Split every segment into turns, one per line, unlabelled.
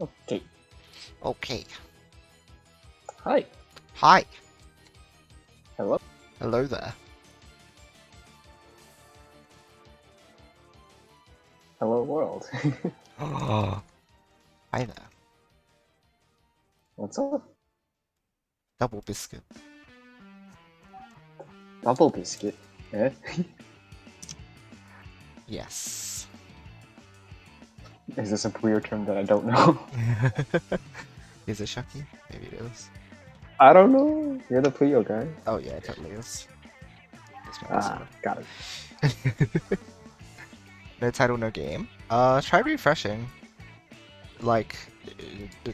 Okay.
Okay.
Hi.
Hi.
Hello.
Hello there.
Hello, world.
Oh. Hi there.
What's up?
Double biscuit.
Double biscuit. Eh?
Yes.
Is this a Puyo term that I don't know?
Is it Shucky? Maybe it is.
I don't know. You're the Puyo guy.
Oh yeah, it totally is. That's my
Ah,
Discord.
got it.
No title, no game. Try refreshing. Like,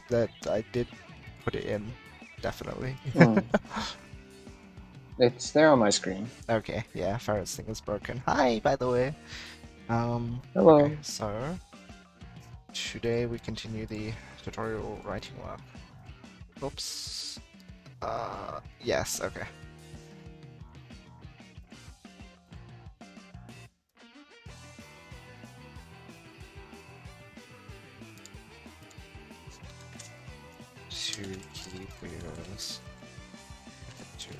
that I did put it in. Definitely.
It's there on my screen.
Okay, yeah, Ferret's thing is broken. Hi, by the way.
Hello.
Okay, so today we continue the tutorial writing work. Oops. Yes, okay. Two key Puyos. Two.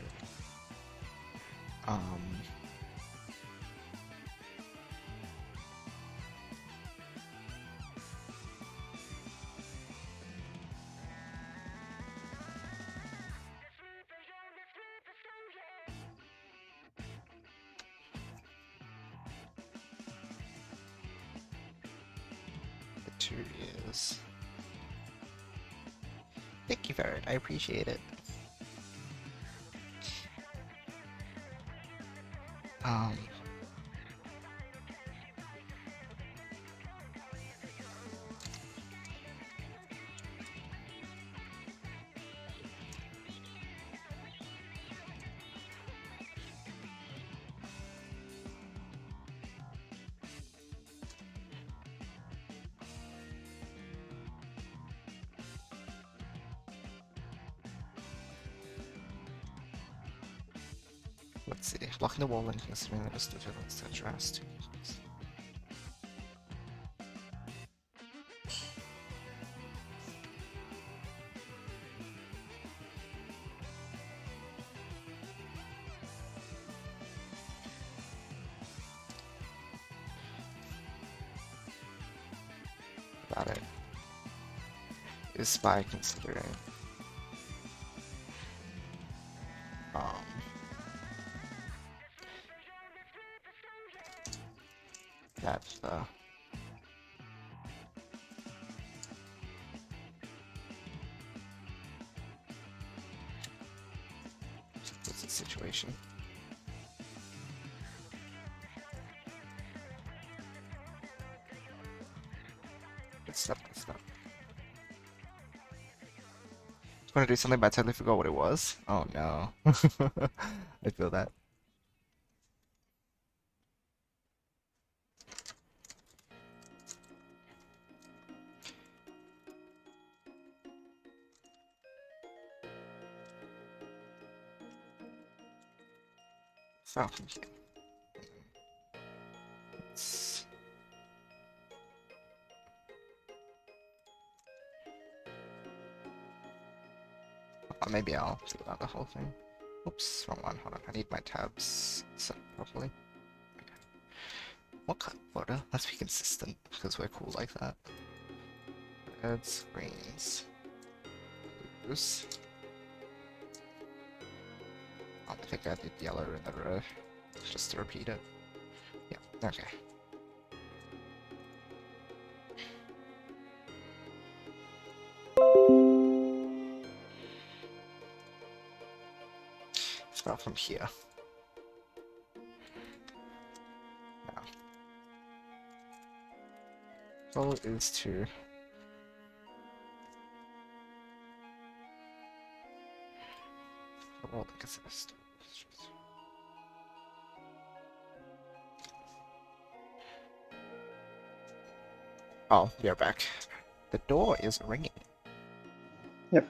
The 2 is. Thank you, Ferret. I appreciate it. Um. Let's see. Blocking the wall and considering that it's the villains to address. Got it. Is by considering. That's what's the situation? Good stuff, good stuff. I was gonna do something, but I totally forgot what it was. Oh no. I feel that. So, it's... maybe I'll figure out the whole thing. Oops, wrong one. Hold on. I need my tabs set properly. Okay. What kind of order? Let's be consistent, because we're cool like that. Reds, greens, blues. I think I did yellow in the row, just to repeat it. Yeah, okay. Start from here. Now, goal is to roll the assist. Oh, you're back. The door is ringing.
Yep.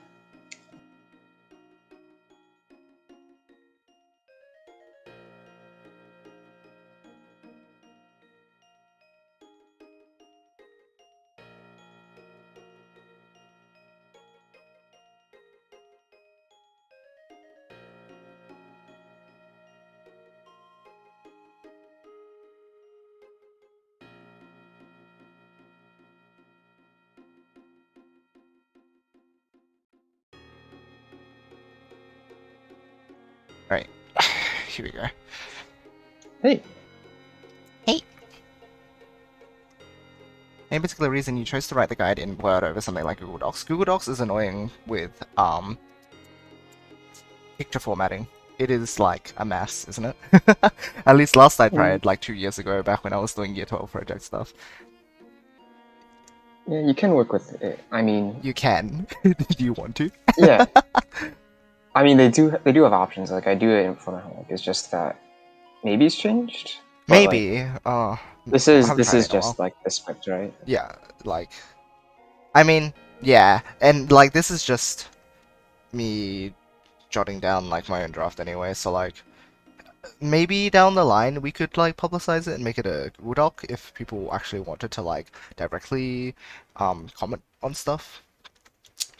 here we go.
Hey.
Hey. Any particular reason you chose to write the guide in Word over something like Google Docs? Google Docs is annoying with picture formatting. It is like a mess, isn't it? At least last I tried, like 2 years ago, back when I was doing Year 12 project stuff.
Yeah, you can work with it. I mean,
You can. Do you want to?
yeah. I mean, they do have options. Like I do it in format homework. It's just that maybe it's changed. But like
Maybe. I
this
haven't tried it
is
in a while.
just like the script, right?
Yeah, like, I mean, yeah, and like this is just me jotting down like my own draft anyway. So like, maybe down the line we could like publicize it and make it a Google Doc if people actually wanted to like directly comment on stuff.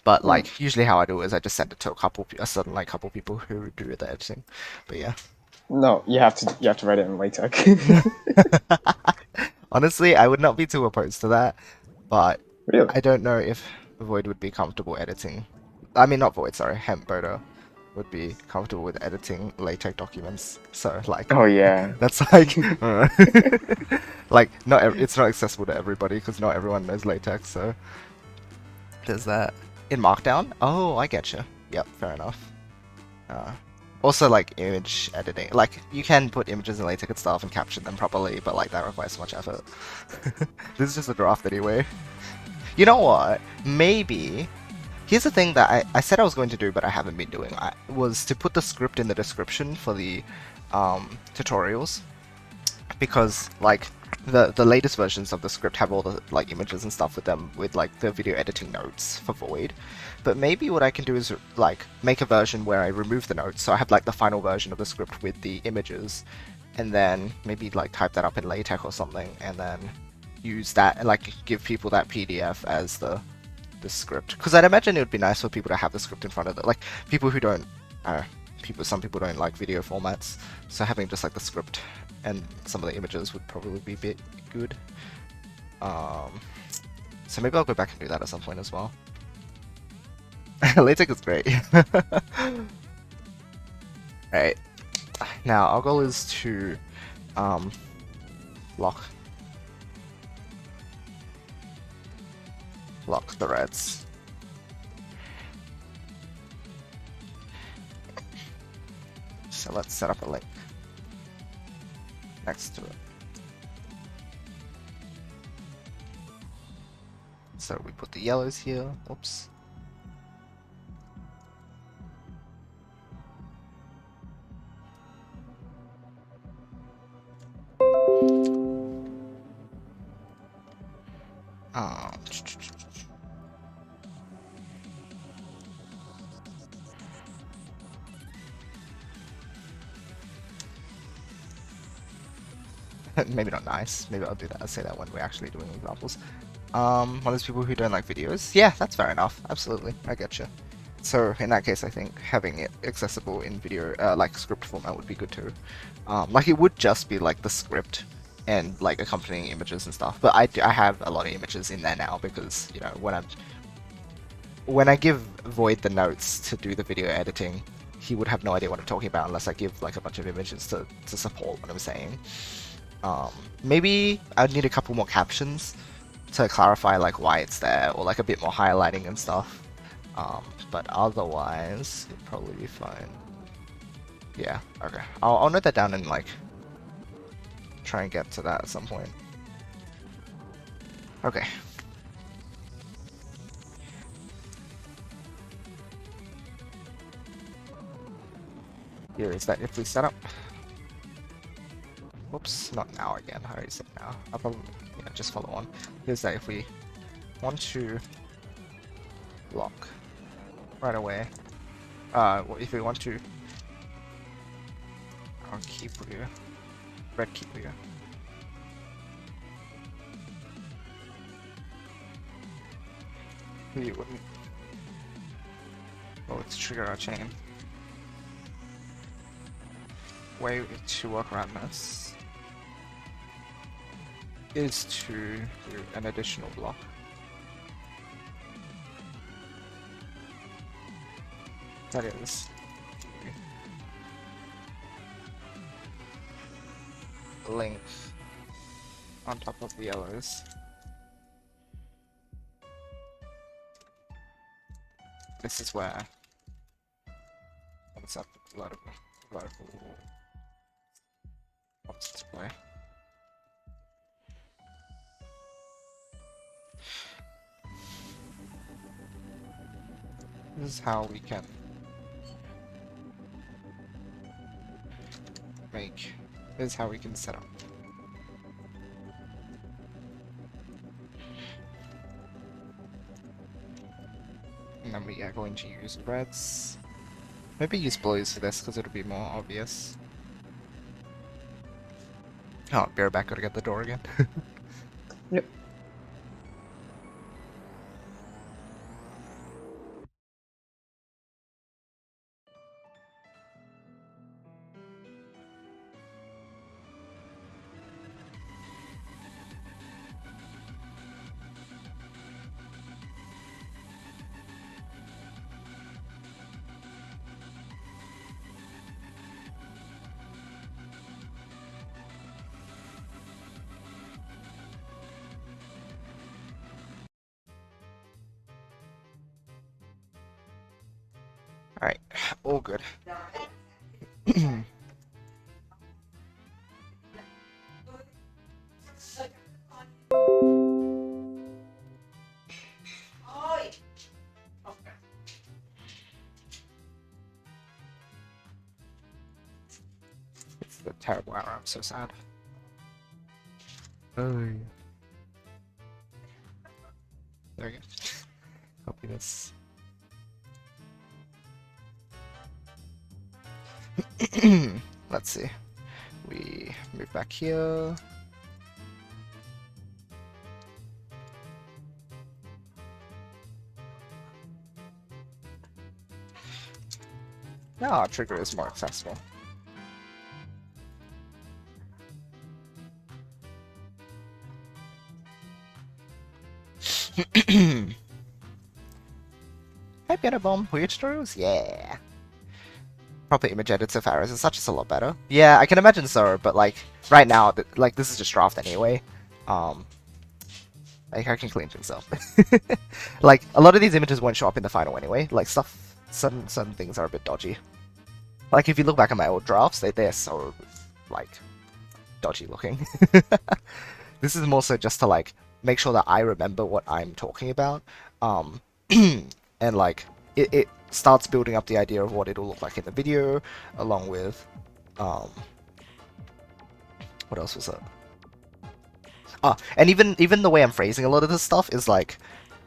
But like usually how I do it is I just send it to a certain like couple people who do the editing. But yeah.
No, you have to write it in LaTeX.
Honestly, I would not be too opposed to that, but
Really?
I don't know if Void would be comfortable editing. I mean, not Void, sorry, Hempboda would be comfortable with editing LaTeX documents. So like,
Oh yeah.
that's like, like it's not accessible to everybody because not everyone knows LaTeX. So there's that. In Markdown? Oh, I getcha. Yep, fair enough. Uh, Also, like image editing, like you can put images in LaTeX and stuff and caption them properly, but like that requires so much effort. This is just a draft anyway. You know what? Maybe here's the thing that I said I was going to do, but I haven't been doing. Was to put the script in the description for the tutorials, because like the latest versions of the script have all the like images and stuff with them with like the video editing notes for Void. But maybe what I can do is like make a version where I remove the notes, so I have like the final version of the script with the images, and then maybe like type that up in LaTeX or something, and then use that and like give people that PDF as the script. Because I'd imagine it would be nice for people to have the script in front of them, like people who don't. Some people don't like video formats, so having just like the script and some of the images would probably be a bit good. So maybe I'll go back and do that at some point as well. LaTeX is great. Right. Now our goal is to lock the reds. So let's set up a link next to it. So we put the yellows here. Oops. Maybe not nice. Maybe I'll do that. I'll say that when we're actually doing examples. One of those people who don't like videos. Yeah, that's fair enough. Absolutely, I get you. So in that case, I think having it accessible in video, like script format, would be good too. Like it would just be like the script and like accompanying images and stuff. But I have a lot of images in there now because you know when I give Void the notes to do the video editing, he would have no idea what I'm talking about unless I give like a bunch of images to support what I'm saying. Maybe I'd need a couple more captions to clarify like why it's there, or like a bit more highlighting and stuff. But otherwise, it'd probably be fine. Yeah, okay. I'll note that down and like try and get to that at some point. Okay. Here is that if we set up. Whoops, not now again. I already said now. I'll probably just follow on. Here's that if we want to lock right away. If we want to, I'll keep here. Red keep here. We wouldn't. Oh, let's trigger our chain. Way to work around this is to do an additional block. That is length on top of the yellows. This is where comes up a lot of wants to play. This is how we can this is how we can set up. And then we are going to use reds. Maybe use blues for this because it'll be more obvious. Oh, be right back, gotta get the door again.
Yep.
Alright, all good. It's the terrible hour, I'm so sad. Oh, yeah. There we go. Copy this. Let's see. We move back here. Now our trigger is more accessible. Hey, Piano Bomb, weird stories? Yeah. Proper image editor for arrows and such is a lot better. Yeah, I can imagine so, but like right now, like this is just draft anyway. Like I can clean things up. Like a lot of these images won't show up in the final anyway. Like certain things are a bit dodgy. Like if you look back at my old drafts, they're so like dodgy looking. This is more so just to like make sure that I remember what I'm talking about, and like it starts building up the idea of what it'll look like in the video, along with what else was that? And even the way I'm phrasing a lot of this stuff is like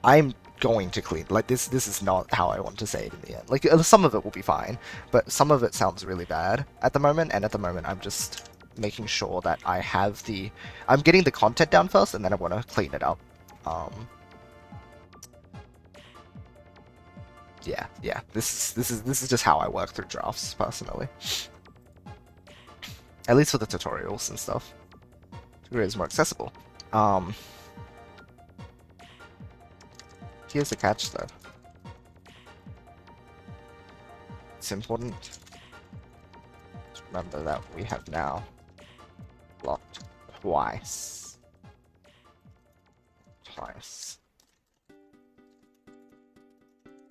I'm going to clean, like this is not how I want to say it in the end. Like some of it will be fine, but some of it sounds really bad at the moment, and at the moment I'm just making sure that I'm getting the content down first, and then I want to clean it up. Yeah. This is just how I work through drafts personally. At least for the tutorials and stuff. Tutorial is more accessible. Here's the catch though. It's important to remember that we have now blocked twice.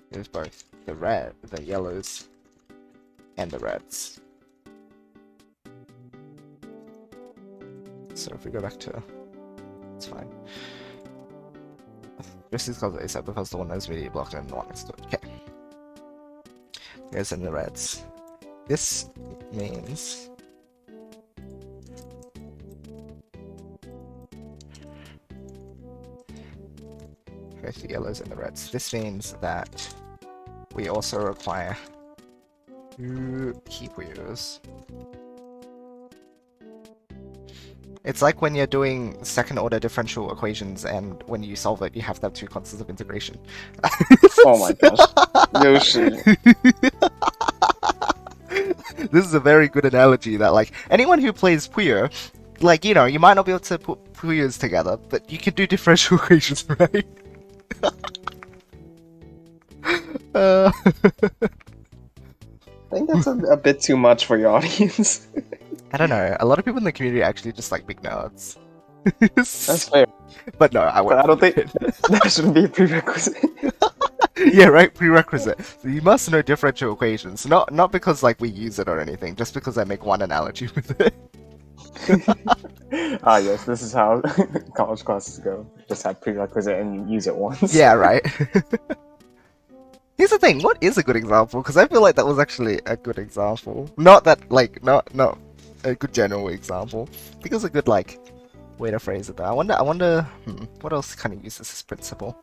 There's both the yellows, and the reds. So if we go back to, it's fine. Just because they said because the one that's immediately blocked and the one next to it. Okay. Here's in the reds. This means both the yellows and the reds. This means that we also require 2 key Puyos. It's like when you're doing second order differential equations and when you solve it you have to have 2 constants of integration.
Oh my gosh. Yoshi.
This is a very good analogy that like anyone who plays Puyo, like you know, you might not be able to put Puyos together, but you can do differential equations, right?
I think that's a bit too much for your audience.
I don't know. A lot of people in the community actually just like big nerds.
That's fair,
But no, I
but
won't
I don't think
believe
that shouldn't be a prerequisite.
it. Yeah, right. Prerequisite. So you must know differential equations. Not because like we use it or anything, just because I make one analogy with it.
Ah, yes, this is how college classes go. Just have prerequisite and you use it once.
Yeah, right. Here's the thing. What is a good example? Because I feel like that was actually a good example. Not that like not a good general example. I think it was a good like way to phrase it. Though. I wonder. What else kind of uses this principle?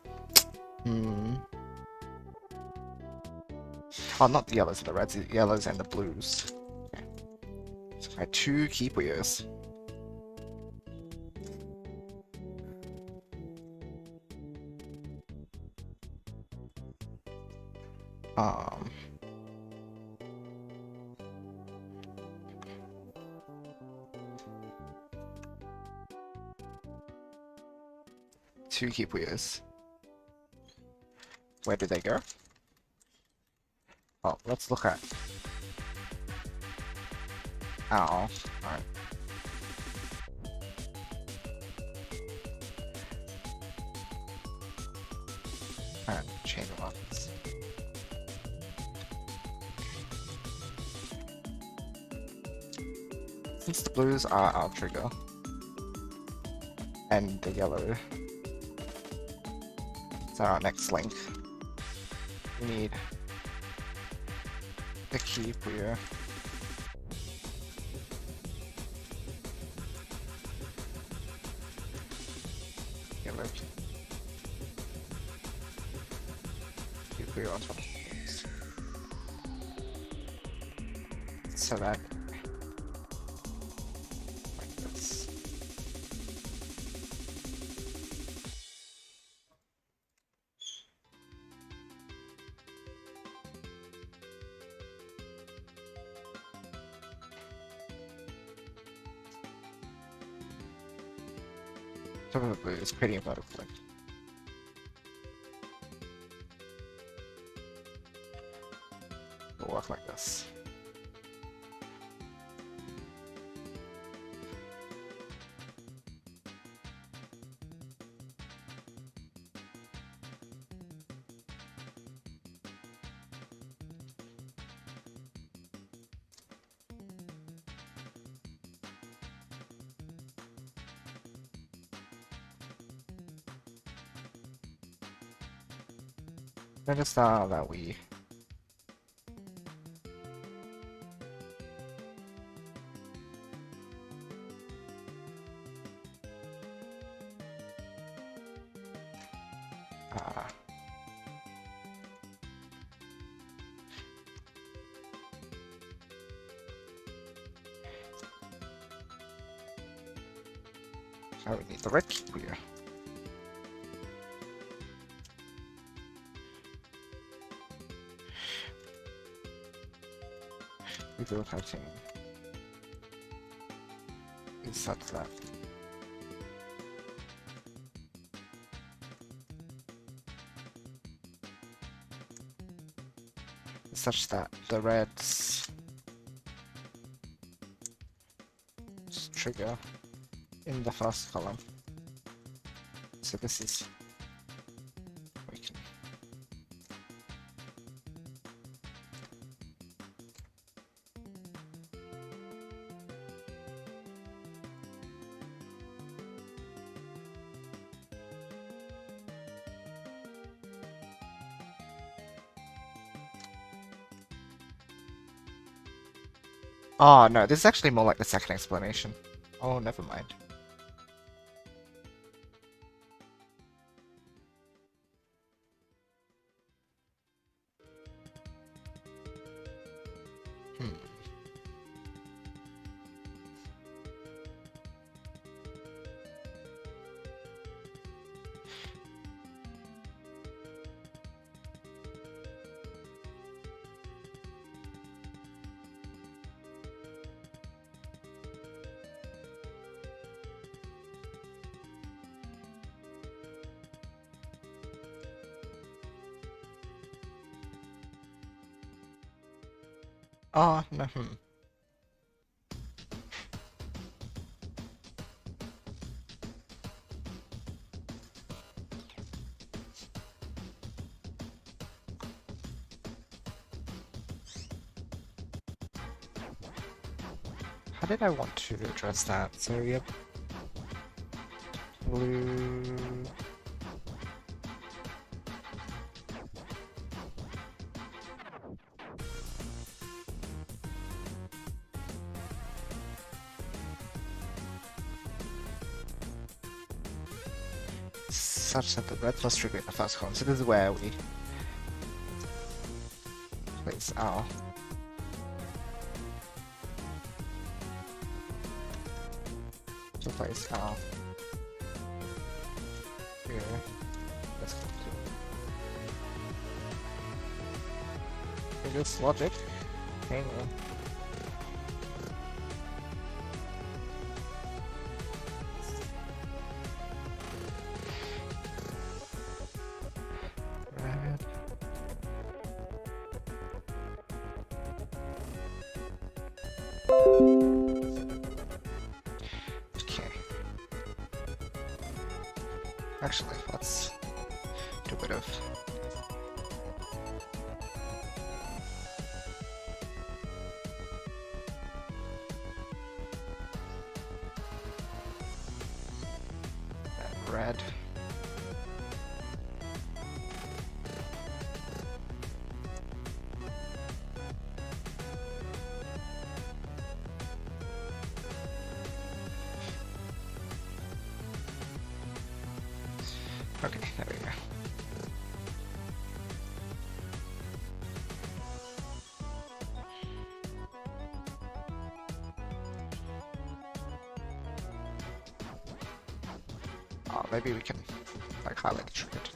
Hmm. Oh, not the yellows and the reds. The yellows and the blues. Okay. So I had two key Puyos. Um. Two key Puyos. Where did they go? Oh, let's look at. Oh, alright. And chain of weapons. Since the blues are our trigger, and the yellow is our next link, we need the key Puyo. Yellow key Puyo on top of this. So that like this. Top of the blue is pretty vertically. It'll work like this. Notice now that we uh, now we need the red key Puyo. We do touching is such that the reds trigger in the first column. So this is we can Oh no, this is actually more like the second explanation. Oh, never mind. Hmm. Oh no. how did I want to address that? So yep, blue. Such that the red must trigger the first column. So this is where we place our here. Let's go to this logic. Hang on. Red. Okay. Actually, let's do a bit of red. Okay, there we go. Maybe we can like highlight the trigger too.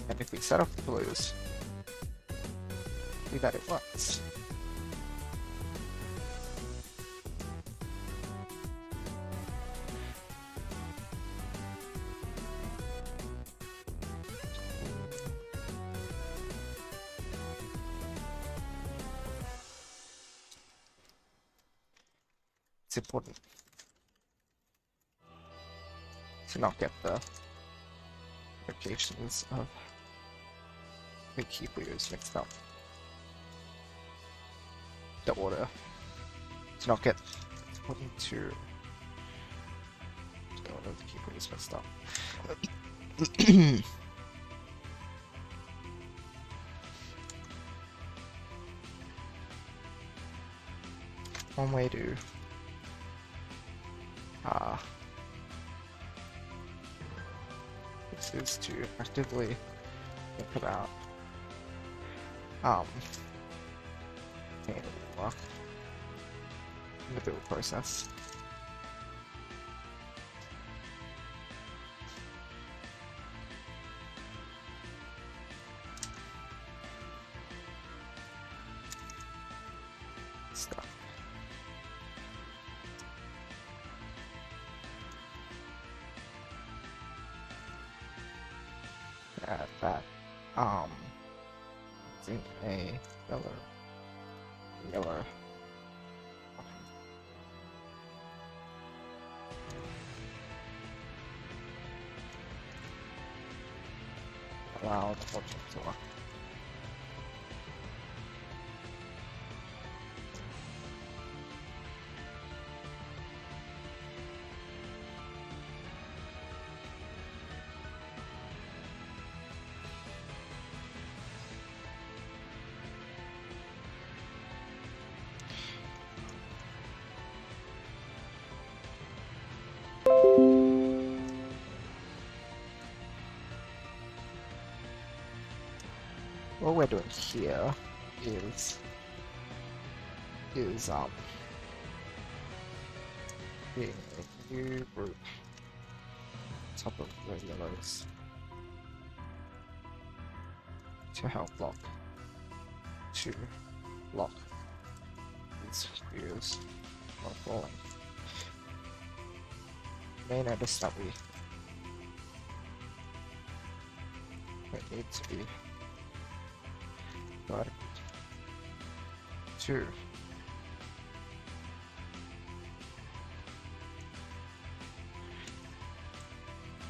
And if we set off the blues, see that it works. It's important to not get the locations of the key Puyos mixed up. The order. To not get important to the order of the key Puyos mixed up. One way to this is to actively think about in the build process. Stuff. That using a yellow allow the object to work. What we're doing here is creating a new group on top of the yellows to help block these views from falling. You may notice that we need to be but 2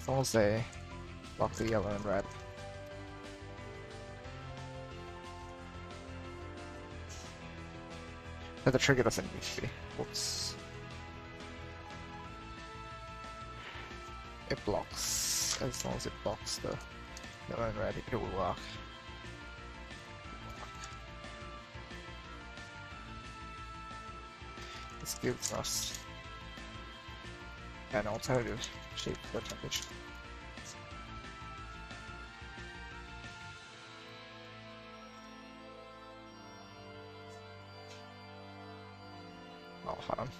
As long as they block the yellow and red. But the trigger doesn't need to be. Whoops. It blocks. As long as it blocks the yellow and red, it will work. This gives us an alternative shape for temperature. Oh, hold on.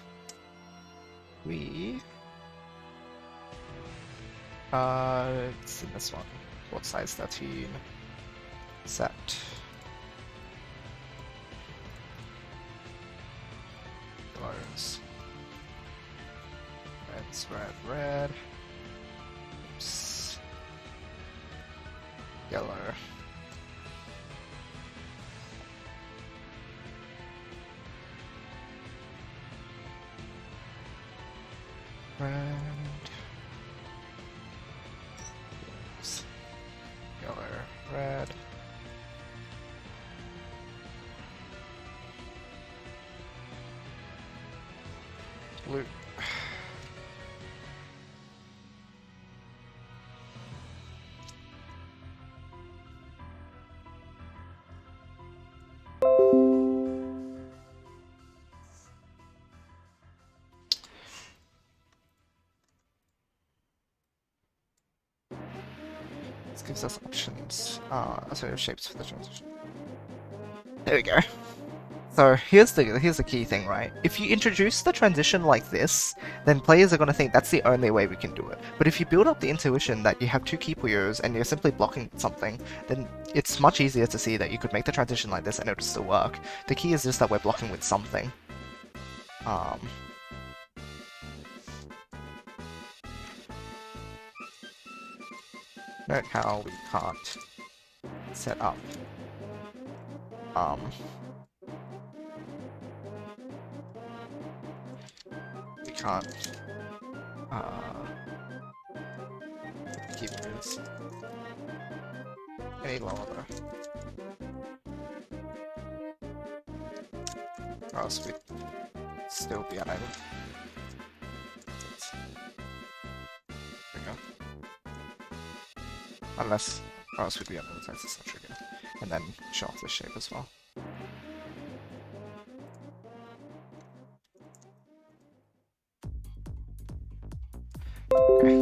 It's in this one. What size 13? Set. Colors. Red's red. Oops. Yellow. Red. Oops. Yellow, red. Blue. This gives us options. So shapes for the transition. There we go. So here's the key thing, right? If you introduce the transition like this, then players are going to think that's the only way we can do it. But if you build up the intuition that you have two key Puyos and you're simply blocking something, then it's much easier to see that you could make the transition like this and it would still work. The key is just that we're blocking with something. Note how we can't set up we can't keep this any longer, or else we'd still be unable. There we go. Unless, or else we'd be able to access the trigger, and then show off the shape as well. Okay.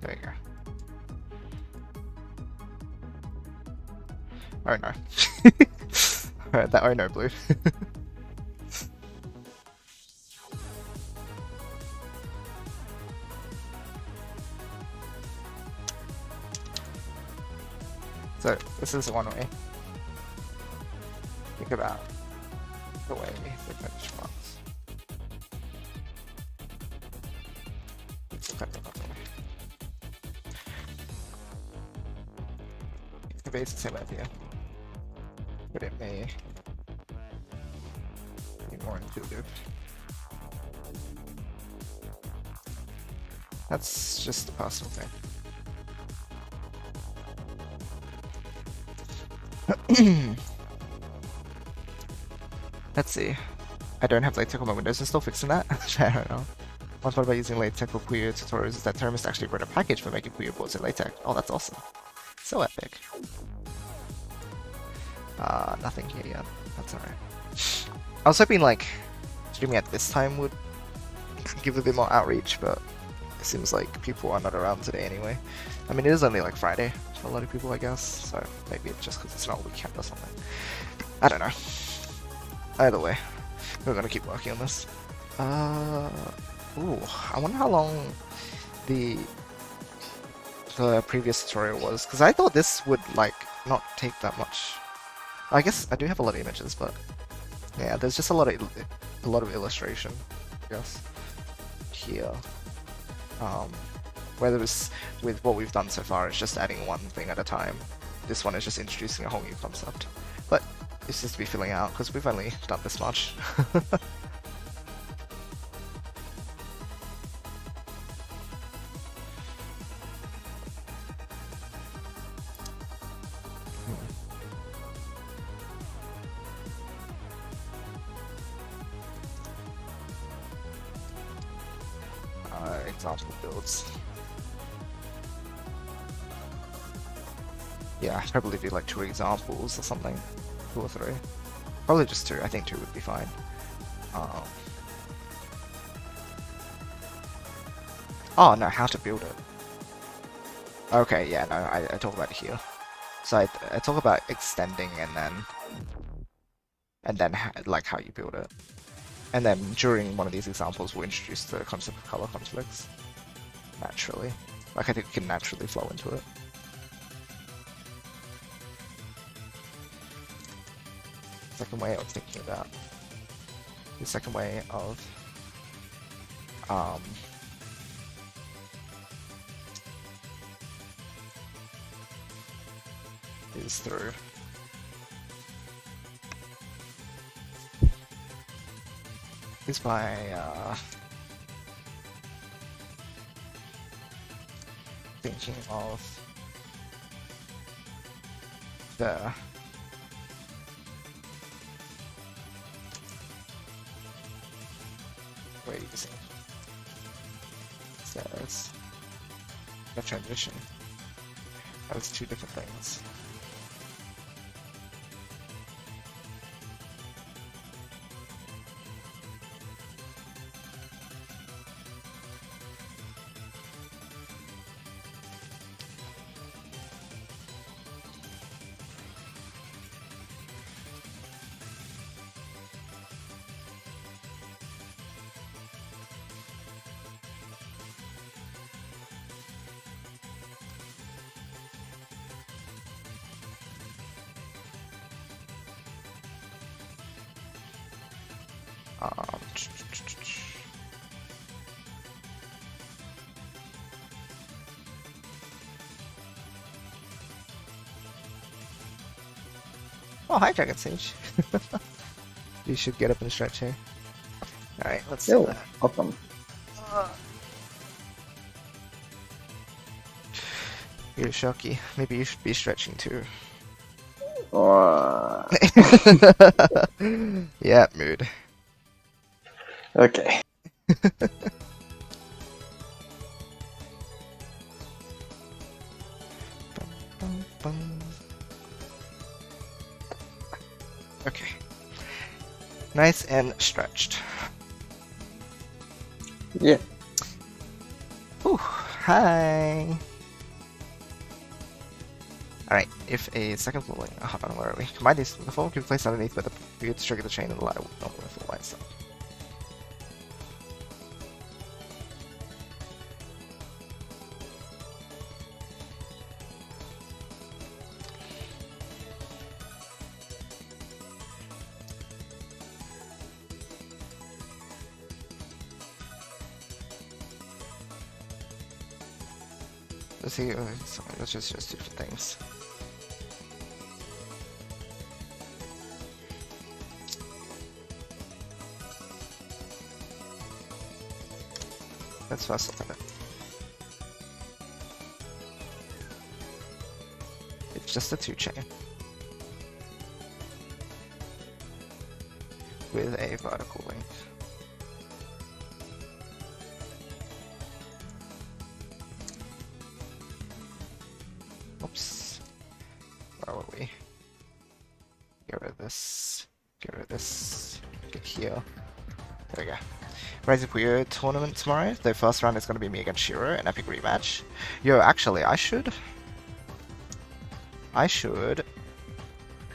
There you go. Oh no. Alright, that oh no blue. So, this is one way. Think about the way the finish works. Let's look at the other way. It conveys the same idea, but it may be more intuitive. That's just a personal thing. Let's see. I don't have LaTeX on my Windows installed, fixing that? I don't know. One part about using LaTeX for Puyo tutorials is that Terminus actually wrote a package for making Puyo boards in LaTeX. Oh, that's awesome. So epic. Nothing here yet. That's alright. I was hoping, like, streaming at this time would give a bit more outreach, but it seems like people are not around today anyway. I mean, it is only like Friday for a lot of people, I guess, so maybe it's just because it's not a weekend or something. I don't know. Either way, we're gonna keep working on this. Ooh, I wonder how long the previous tutorial was, because I thought this would like not take that much. I guess I do have a lot of images, but yeah, there's just a lot of illustration, I guess, here. Whereas with what we've done so far, it's just adding one thing at a time. This one is just introducing a whole new concept. But it seems to be filling out because we've only done this much. Example builds. Yeah, I'd probably do like 2 examples or something. 2 or 3. Probably just 2. I think 2 would be fine. Oh no, how to build it. Okay, yeah, no, I talk about it here. So I talk about extending and then like how you build it. And then during one of these examples, we'll introduce the concept of color conflicts. Naturally. Like, I think it can naturally flow into it. Second way of thinking about. The second way of is through is by thinking of the ways says the transition as 2 different things. Oh, hi, Dragon Sage. You should get up and stretch here. Alright, let's do that.
Welcome.
You're shocky. Maybe you should be stretching too. Yeah, mood.
Okay.
Okay. Nice and stretched.
Yeah.
Whew. Hi. Alright, if a second floor link. Hold on, where are we? Combine these. The phone can be placed underneath, but the you to trigger the chain and the ladder will not move for white stuff. Let's see, let's just 2 different things. Let's first look at it. It's just a 2 chain with a vertical link. Oops. Where were we? Get rid of this. Get rid of this. Get here. There we go. Rising Puyo tournament tomorrow. The first round is going to be me against Shiro, an epic rematch. Yo, actually, I should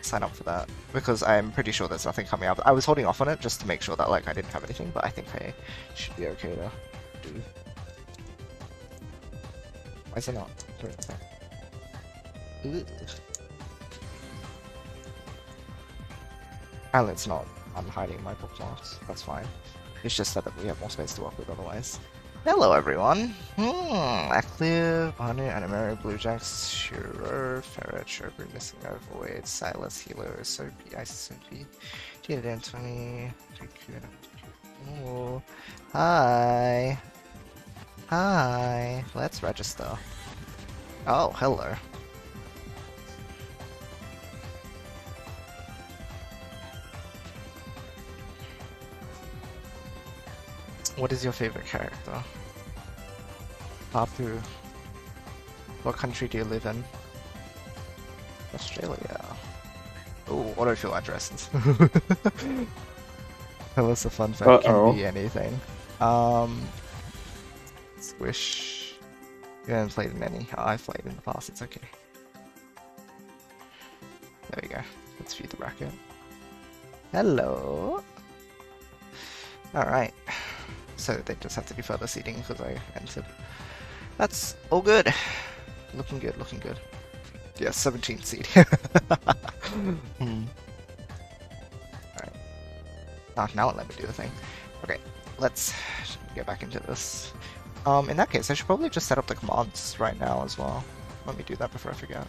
sign up for that because I'm pretty sure there's nothing coming up. I was holding off on it just to make sure that like I didn't have anything, but I think I should be okay to do. Why is it not doing that? And it's not. I'm hiding my bookmarks. That's fine. It's just that we have more space to work with otherwise. Hello everyone. Active, Hunter, Animary, Blue Jacks, Shearer, Ferret, Sherber, Missing Overweight, Silas, Healer, Soapy, Ice Soapy, Jaded Anthony, oh, hi. Hi. Let's register. Oh, hello. What is your favorite character? Papu. What country do you live in? Australia. Oh, autofill addresses. Tell us a fun fact. Can be anything. Squish. You haven't played in any. Oh, I've played in the past. It's okay. There we go. Let's view the bracket. Hello. Alright. So they just have to do further seeding because I entered. That's all good. Looking good, looking good. Yeah, 17th seed. Alright. Ah, now it let me do the thing. Okay, let's get back into this. In that case, I should probably just set up the commands right now as well. Let me do that before I forget.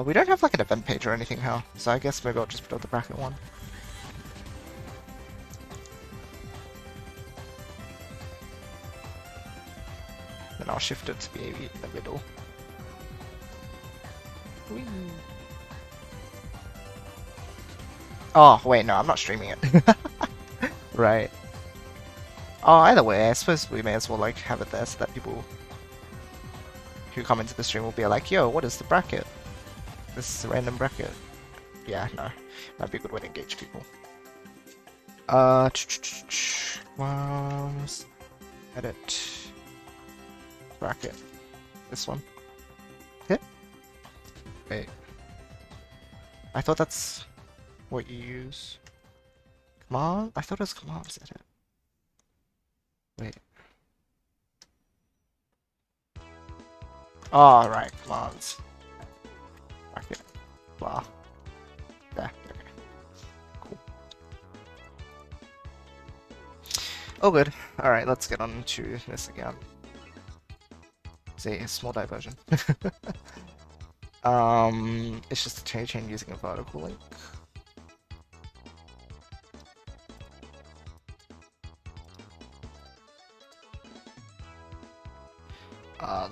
We don't have like an event page or anything, huh? So I guess maybe I'll just build the bracket one. Then I'll shift it to be in the middle. Whee. Oh, wait, no, I'm not streaming it. Right. Oh, either way, I suppose we may as well like have it there so that people who come into the stream will be like, yo, what is the bracket? This is a random bracket. Yeah, no. That'd be a good way to engage people. Edit. Bracket. This one. Hit? Wait. I thought that's what you use. Command? I thought it was commands edit. Wait. Oh, right, commands. Bracket. Blah. There, okay. Cool. Oh, good. Alright, let's get on to this again. Say a small diversion. It's just a chain using a vertical link.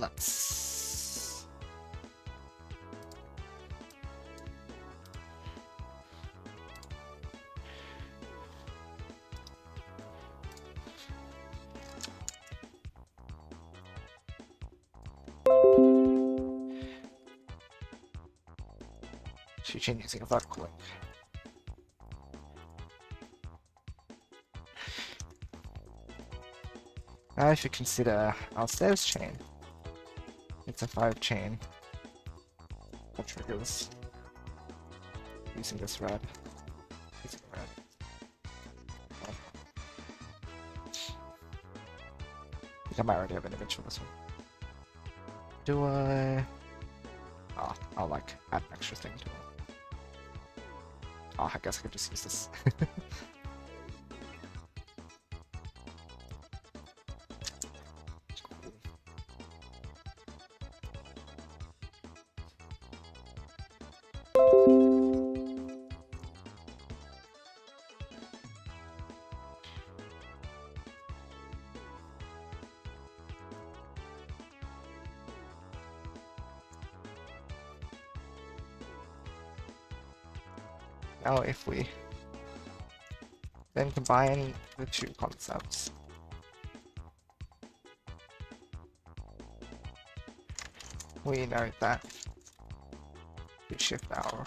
Let's... chain using a vertical link. Now if you consider our stairs chain, it's a 5 chain that triggers using this red. Using red. I think I might already have an image for this one. Do I... Oh, I'll like add an extra thing to it. Oh, I guess I could just use this. Now if we then combine the two concepts, we know that we shift our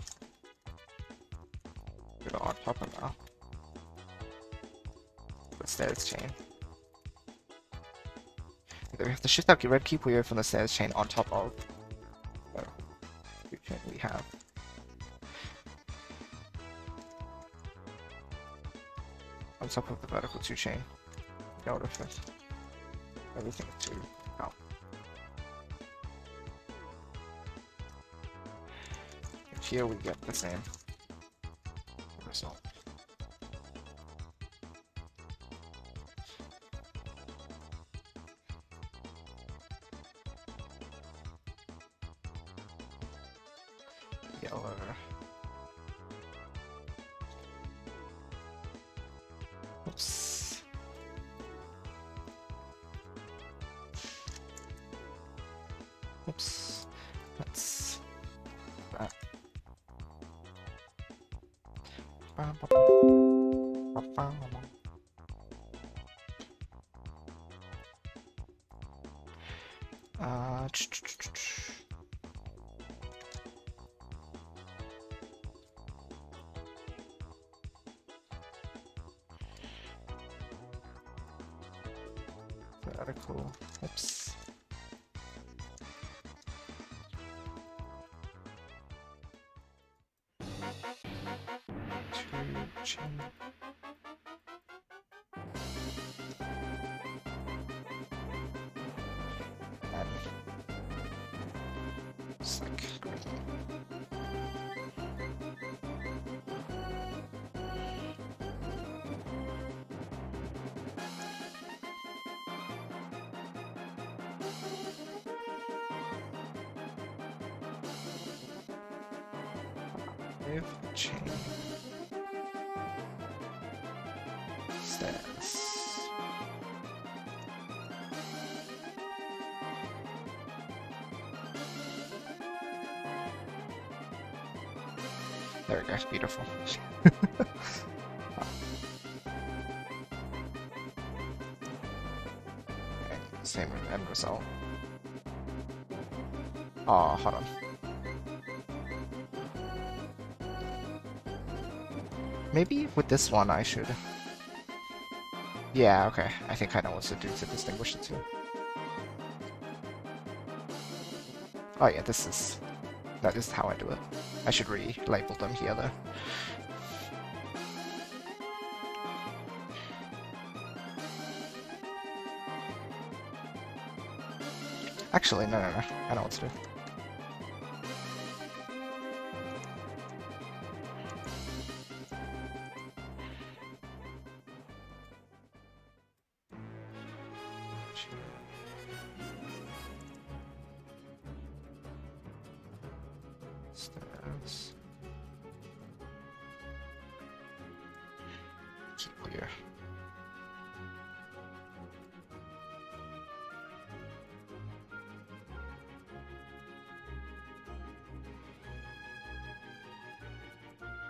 go on top of now the stairs chain. We have to shift our red key Puyo from the stairs chain on top of the chain we have. On top of the vertical 2 chain in order for everything to count. here we get the same result. Yellow. Oops. Oops. That's that. Vertical. Oops. Chain. And just like wave chain stairs. There we go, beautiful. Same end result. Oh, hold on. Maybe with this one I should... Yeah, okay. I think I know what to do to distinguish the two. Oh yeah, this is... That is how I do it. I should relabel them here though. Actually, no. I know what to do. Stairs. Keep here.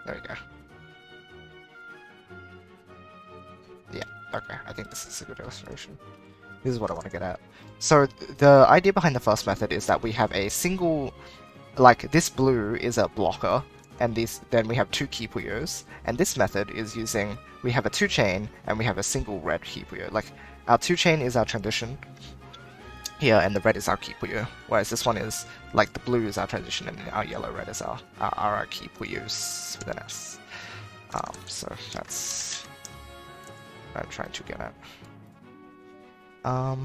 There we go. Yeah, okay, I think this is a good illustration. This is what I want to get at. So the idea behind the first method is that we have a single, like this blue is a blocker, and then we have two key Puyos, and this method is using, we have a 2-chain, and we have a single red key Puyo. Like, our 2-chain is our transition here, and the red is our key Puyo, whereas this one is, like, the blue is our transition, and our yellow-red is our key Puyos with an S. So that's what I'm trying to get at. I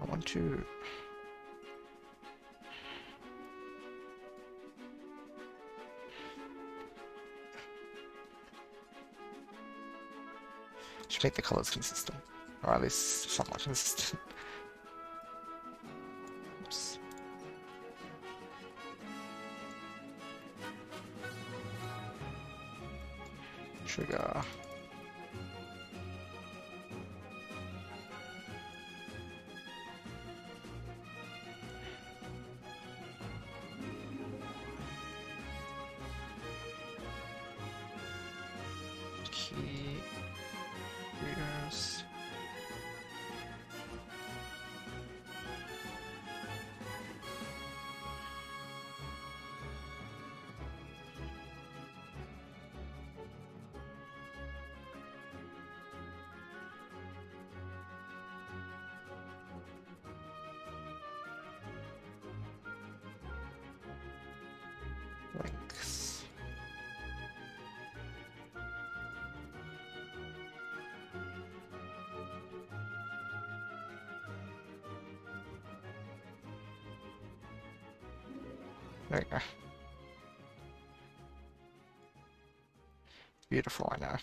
want to... Should make the colors consistent, or at least somewhat consistent. Oops. Trigger. Key. Readers. Links. There you go. Beautiful, I know.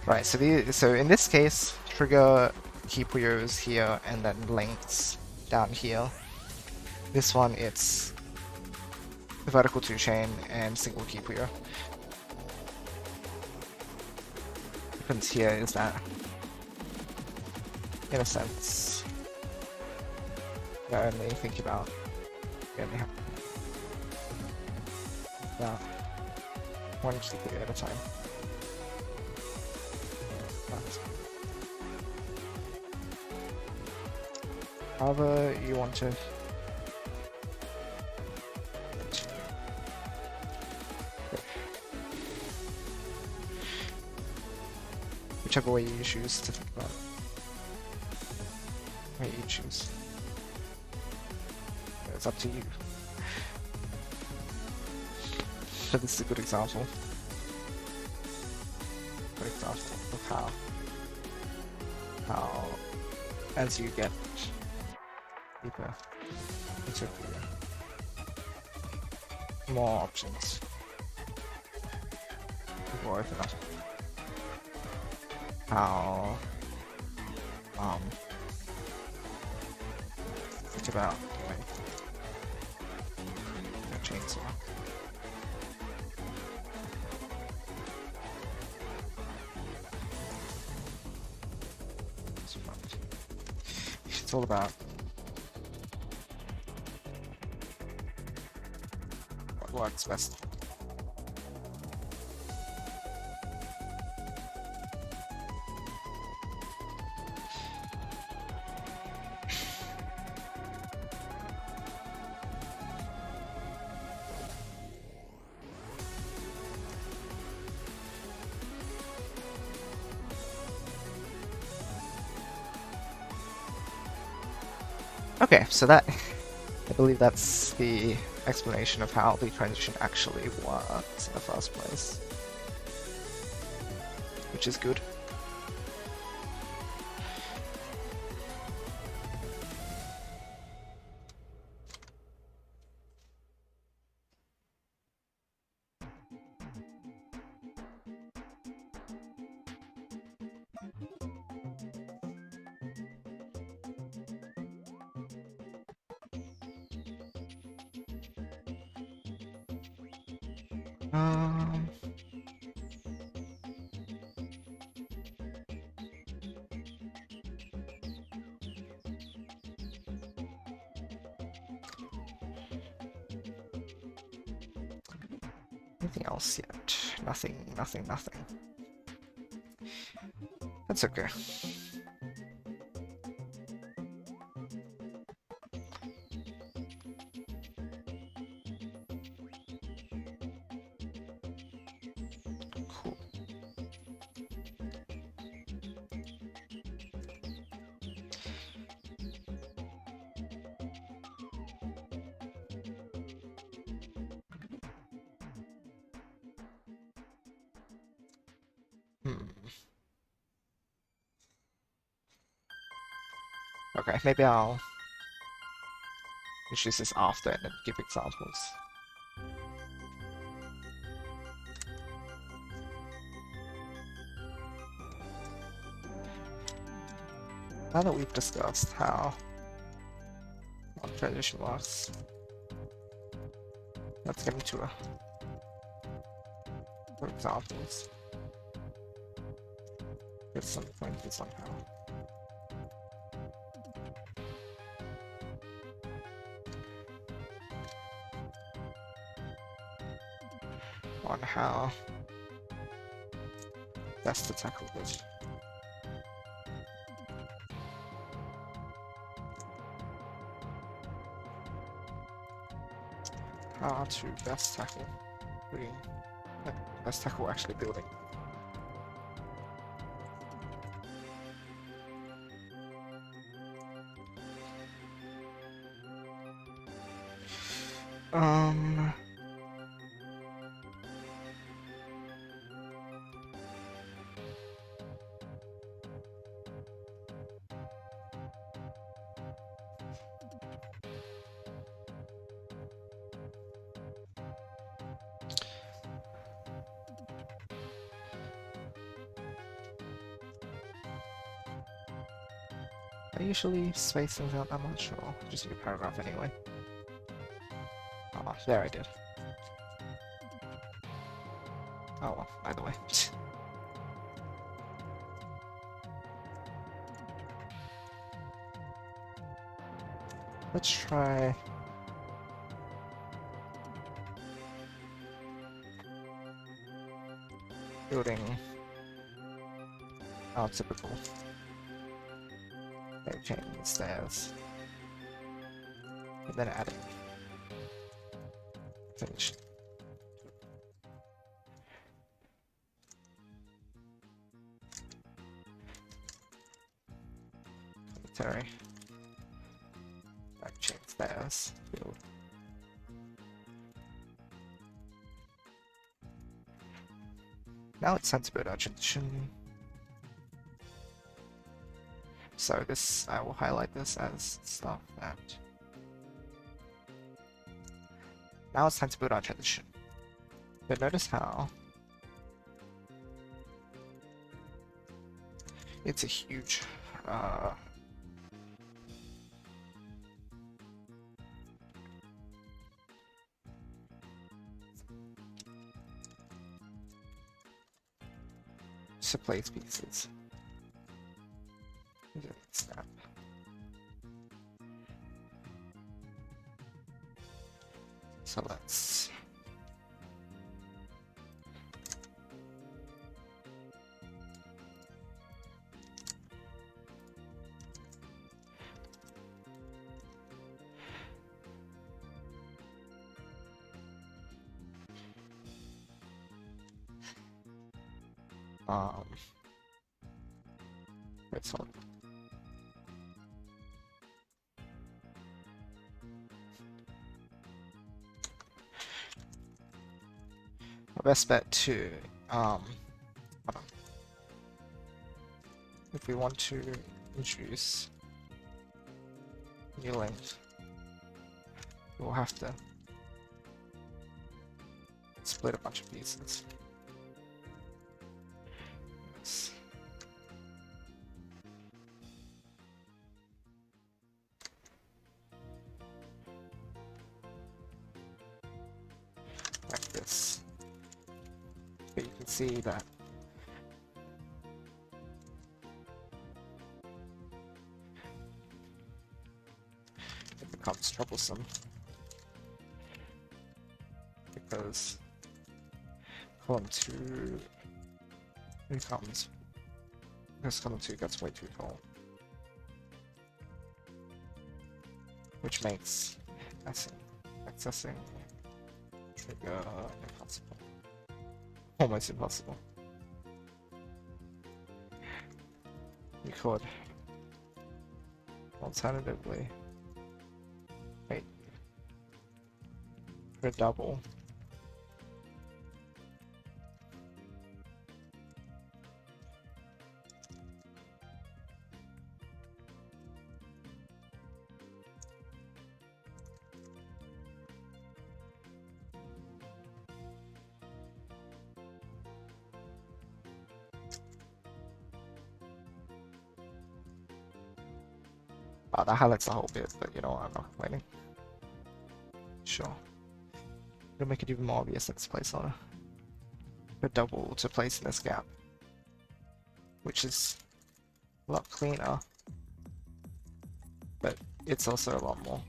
Right, so in this case, trigger key Puyos here and then lengths down here. This one, it's the vertical 2-chain and single key Puyo. The difference here is that, in a sense, you only think about, you only have about one key Puyo at a time. However you want to. Whichever way you choose to think about it. Way you choose. It's up to you. But this is a good example. Good example of how as you get deeper into the more options will open up. How think about doing a chainsaw. It's all about what works best. Okay, so that, I believe that's the explanation of how the transition actually works in the first place, which is good. Anything else yet? Nothing. That's okay. Cool. Okay, maybe I'll use this after and then give examples. Now that we've discussed how transition works, let's get into examples. Get some pointers somehow. On how best to tackle this. How to best tackle building. Best tackle actually building. Um. I usually space things out that much, or just do a paragraph anyway. Oh, there I did. Oh well, either way. Let's try... building our typical chain stairs. And then adding. Finish. Commentary. Back chain stairs. Build. Now it's time to build our transition. So this, I will highlight this as stuff that... Now it's time to build our transition. But notice how it's a huge to place pieces. Snap. So let's wait, so our best bet to hold on. If we want to introduce new length, we'll have to split a bunch of pieces. Yes. Like this. But you can see that it becomes troublesome because column 2 becomes, because column 2 gets way too tall, which makes accessing trigger impossible. Almost impossible. You could alternatively wait for a double. Oh, that highlights the whole bit, but you know what, I'm not complaining. Sure. It'll make it even more obvious that it's placeholder. A double to place in this gap, which is a lot cleaner, but it's also a lot more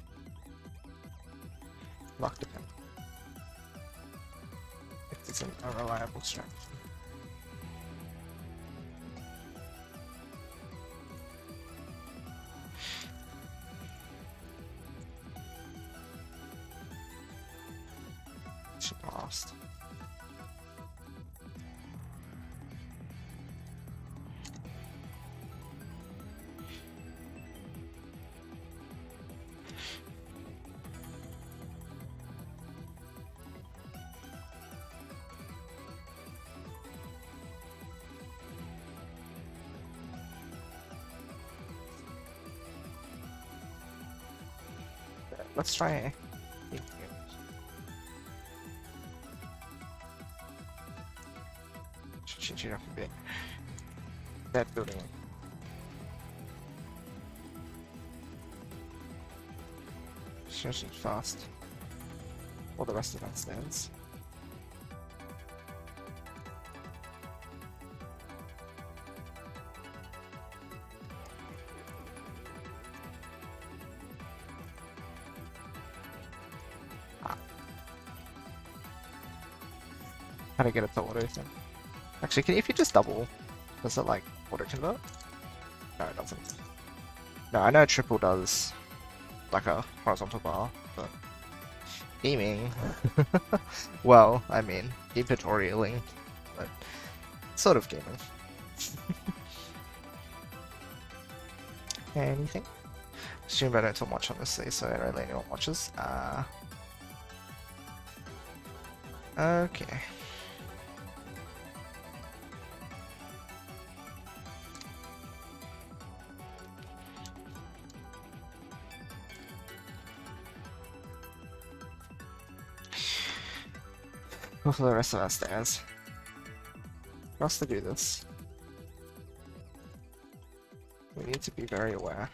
luck dependent. It isn't a reliable strategy. Lost. let's try. Change up a bit. That building. Change it fast. All the rest of that stands. How to get it to auto thing? Actually, if you just double, does it like auto convert? No, it doesn't. No, I know triple does like a horizontal bar, but gaming. Well, I mean, game tutorialing, but sort of gaming. Anything? Assume I don't talk much on this thing, so only anyone watches. Okay. For the rest of our stairs. For us to do this, we need to be very aware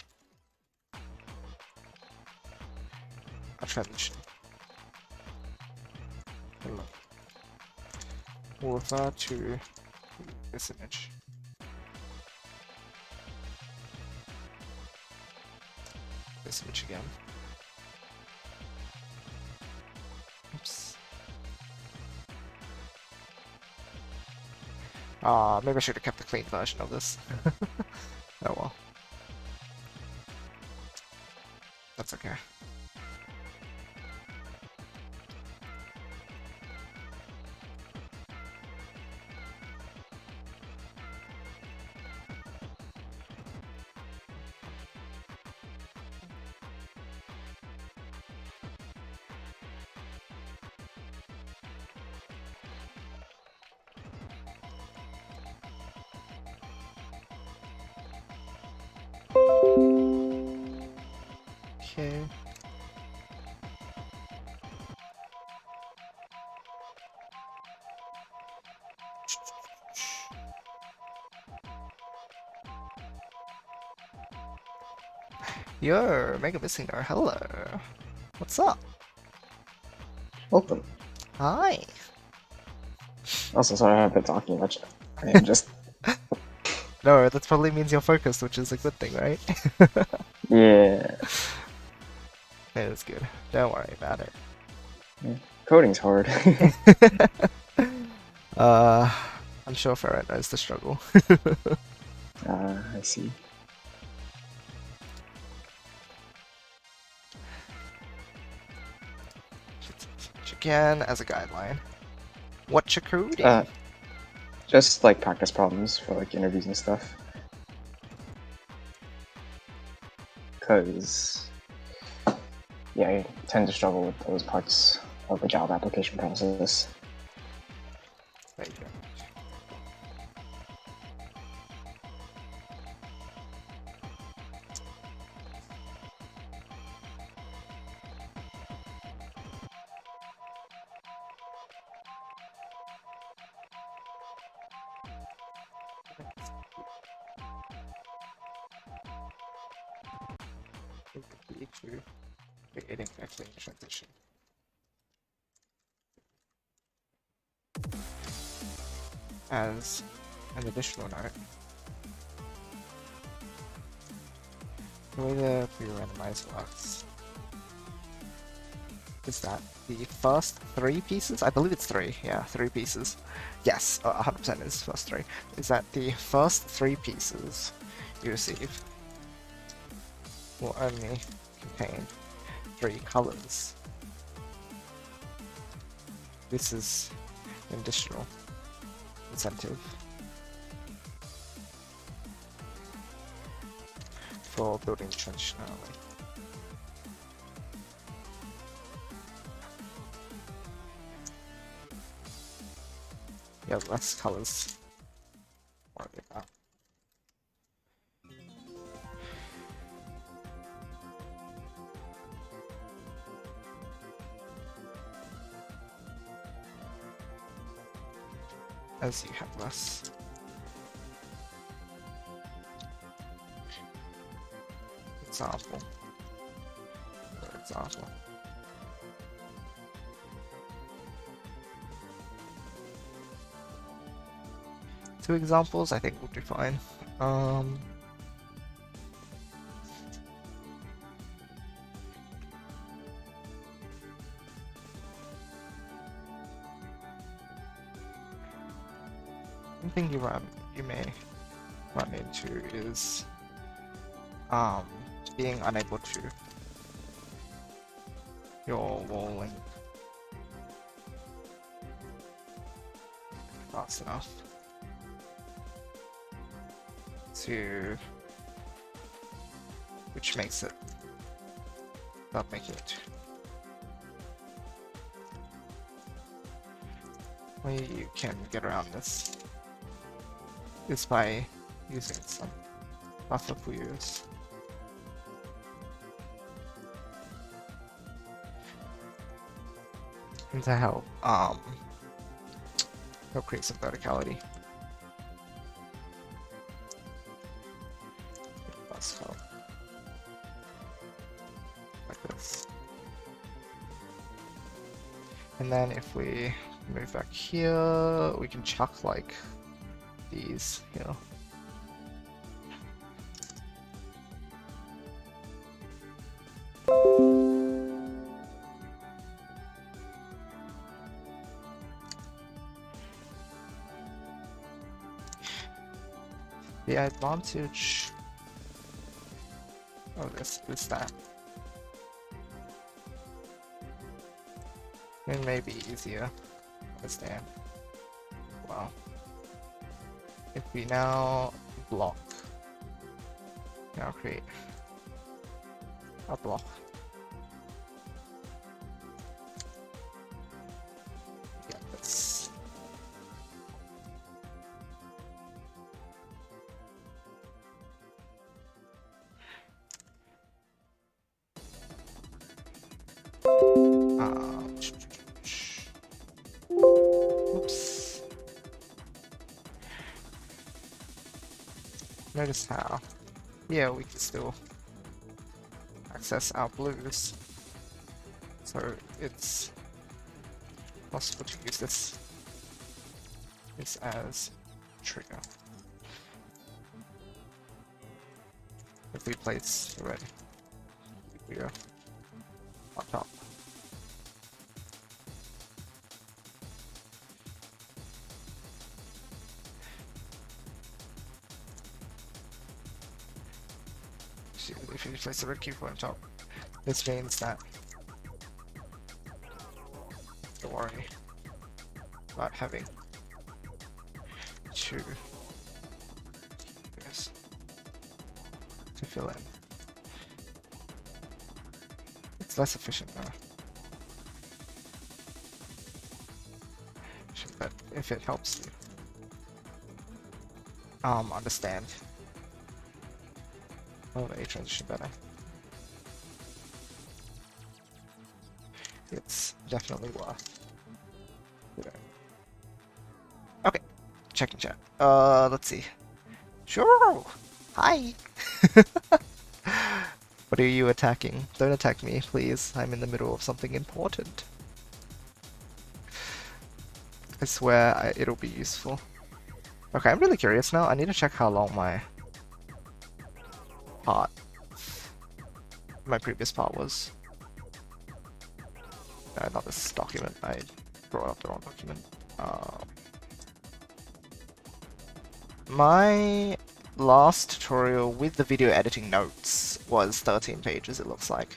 of transition. Look. We'll refer to this image. This image again. Oops. Maybe I should have kept the clean version of this. Oh well. That's okay. Okay. Yo, Mega Missing hello. What's up?
Welcome.
Hi.
Also, sorry I haven't been talking much. I am just...
No, that probably means you're focused, which is a good thing, right?
Yeah.
It is good. Don't worry about it.
Yeah. Coding's hard.
I'm sure Ferret knows the struggle.
I see.
Again, as a guideline. What you coding?
Just like practice problems for like interviews and stuff. Cause yeah, I tend to struggle with those parts of the job application process.
There you go. The key to creating a clean transition. As an additional note, the way the pre-randomizer works is that the first 3 pieces, I believe it's 3, yeah, 3 pieces, yes, 100% is first 3, is that the first 3 pieces you receive will only contain 3 colors. This is an additional incentive for building the transition early. Yeah, less colors. Worry about. as you have less. Example. For example. Two examples I think would be fine. One thing you may run into is being unable to your wall length fast enough to, which makes it not making it. Way you can get around this is by using some buffer Puyos. And to help create some verticality. That's help. Like this. And then if we move back here, we can chuck like these here. The advantage of this is that it may be easier to understand. Wow. If we now block, now create a block. Yeah, that's oops. Notice how, yeah, we can still access our blues. So it's possible to use this as trigger. If we place the red here on top. If you place the red cube on top, this means that don't worry about having to fill in. It's less efficient now. But if it helps you understand a transition better, it's definitely worth doing. Okay, checking chat. Let's see. Sure. Hi. What are you attacking? Don't attack me, please. I'm in the middle of something important. I swear it'll be useful. Okay, I'm really curious now. I need to check how long my previous part was. Not this document. I brought up the wrong document. My last tutorial with the video editing notes was 13 pages, it looks like.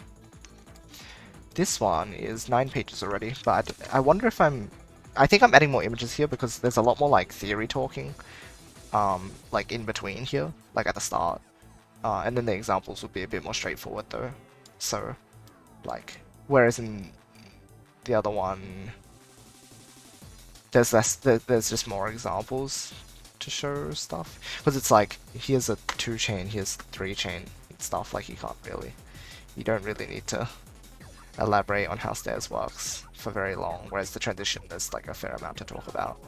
This one is 9 pages already, but I wonder if I think I'm adding more images here because there's a lot more like theory talking, like in between here, like at the start. And then the examples would be a bit more straightforward though. So, like, whereas in the other one, there's just more examples to show stuff. Because it's like, here's a 2-chain, here's 3-chain stuff, like you don't really need to elaborate on how stairs works for very long, whereas the transition, there's like a fair amount to talk about.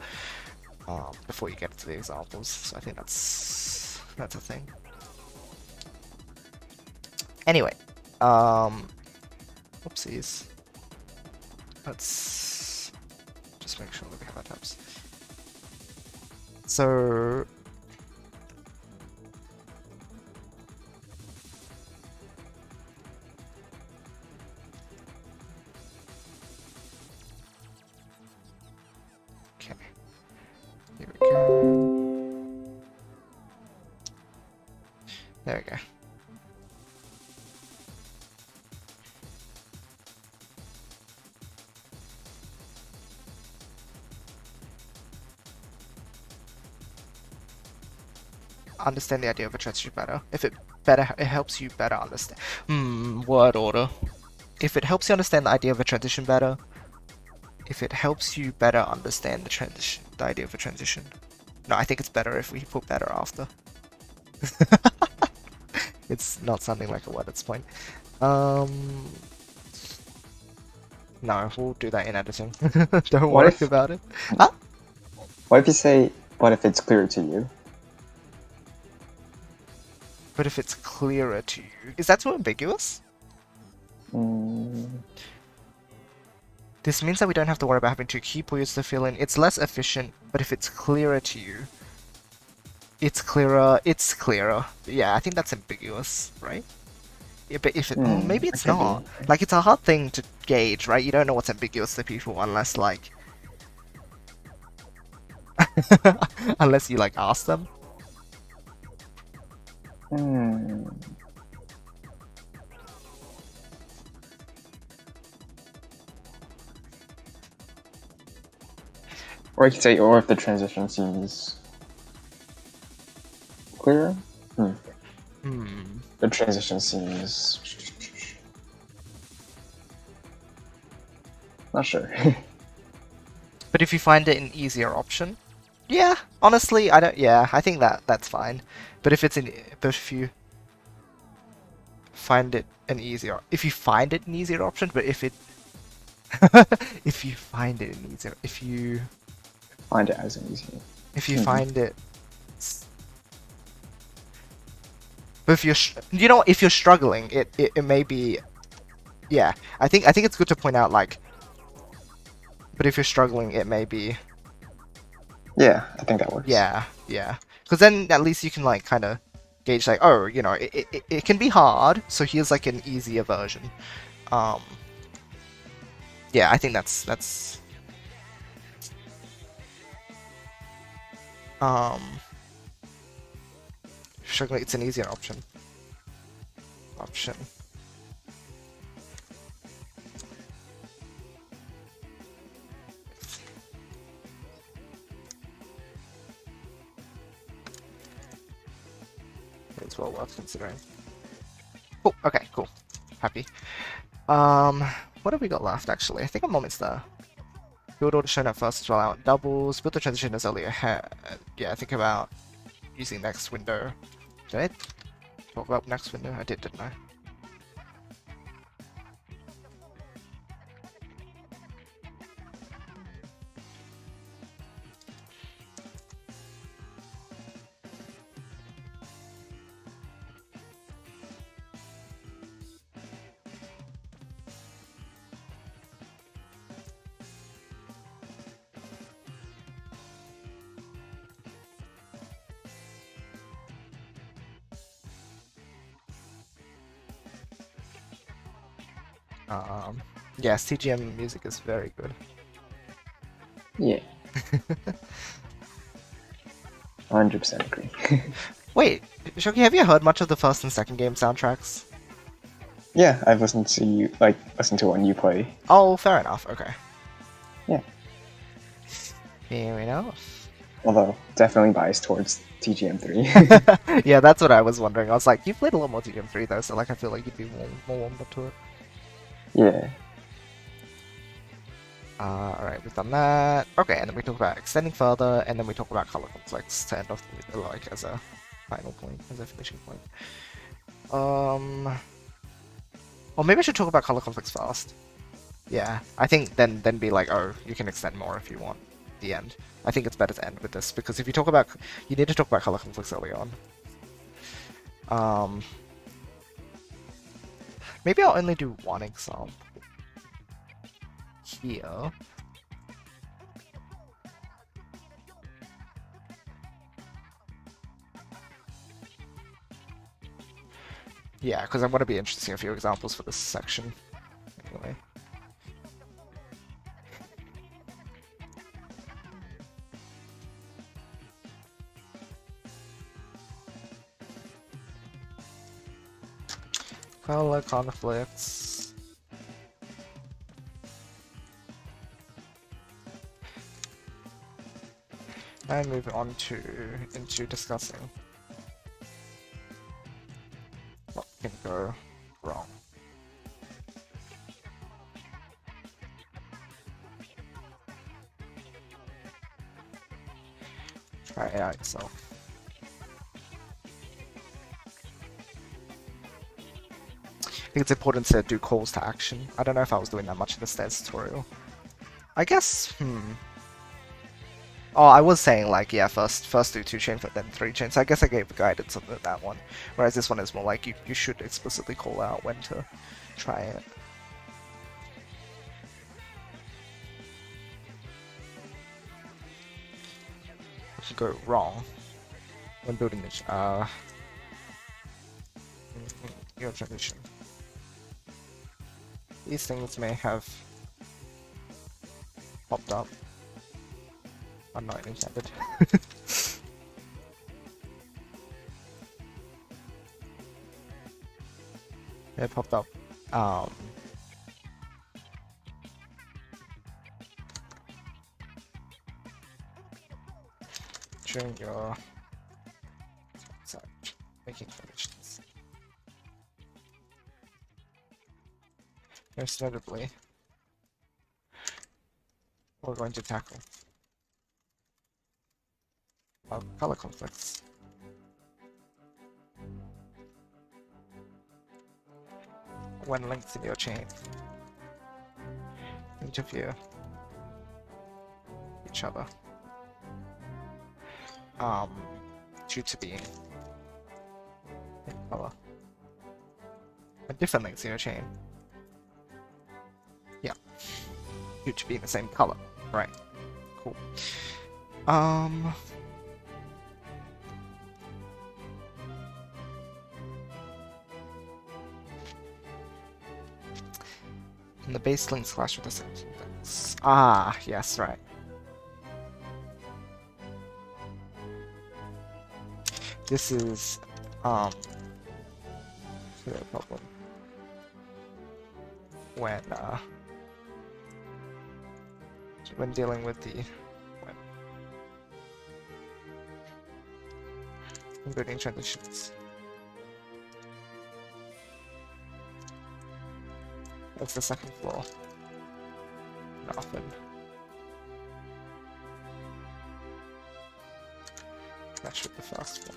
before you get to the examples. So I think that's a thing. Anyway, oopsies. Let's just make sure that we have our tabs. So okay, here we go. There we go. Understand the idea of a transition better. If it helps you better understand. Word order. If it helps you understand the idea of a transition better. If it helps you better understand the idea of a transition. No, I think it's better if we put better after. It's not sounding like a word at this point. No, we'll do that in editing. Don't worry about it. Huh?
What if you say, what if it's clear to you?
But if it's clearer to you, is that too ambiguous? This means that we don't have to worry about having two key points to fill in. It's less efficient, but if it's clearer to you, it's clearer. Yeah, I think that's ambiguous, right? Yeah, but if it, maybe it's not. Like, it's a hard thing to gauge, right? You don't know what's ambiguous to people unless, like, unless you, like, ask them.
Or I could say, or if the transition seems clearer. The transition seems... Not sure.
But if you find it an easier option, yeah, honestly, I think that's fine. But if if you find it an easier option, but if you find it as an easier, if you find it, but if if you're struggling, it may be, yeah, I think it's good to point out, like, but if you're struggling, it may be.
Yeah, I think that works.
Yeah, because then at least you can, like, kind of gauge, like, oh, it can be hard, so here's, like, an easier version. Yeah, I think that's struggling, it's an easier option. It's well worth considering. Oh, okay, cool. Happy. What have we got left, actually? I think I'm almost there. Build order shown at first to allow doubles. Build the transition as early ahead. Yeah, think about using next window. Did I talk about next window? I did, didn't I? Yes, TGM music is very good.
Yeah. 100% agree.
Wait, Shoki, have you heard much of the first and second game soundtracks?
Yeah, I've listened to one you play.
Oh, fair enough. Okay.
Yeah.
Fair enough.
Although, definitely biased towards TGM3.
Yeah, that's what I was wondering. I was like, you played a lot more TGM3 though, so, like, I feel like you'd be more warmed up to it.
Yeah.
Alright, we've done that. Okay, and then we talk about extending further, and then we talk about color conflicts to end off the, like, as a final point, as a finishing point. Or maybe I should talk about color conflicts first. Yeah, I think then be like, oh, you can extend more if you want. the end. I think it's better to end with this because if you talk about, you need to talk about color conflicts early on. Maybe I'll only do one example here. Yeah, because I want to be interested in a few examples for this section. Anyway. Color conflicts. And move on into discussing what can go wrong. Try AI itself. I think it's important to do calls to action. I don't know if I was doing that much in the stairs tutorial. I guess, Oh, I was saying like, yeah, first do 2 chains, but then 3 chains. I guess I gave guidance on that one. Whereas this one is more like you should explicitly call out when to try it. What could go wrong when building this your transition. These things may have popped up. I'm not intended. It popped up. During your making transitions. Most notably, we're going to tackle color conflicts. When linked in your chain, interfere each other due to being in color. When different links in your chain, yeah, due to being the same color, right? Cool. And the base links clash with the second links. Ah, yes, right. This is the problem when dealing with the building transitions. That's the second floor. Not often. Match with the first floor.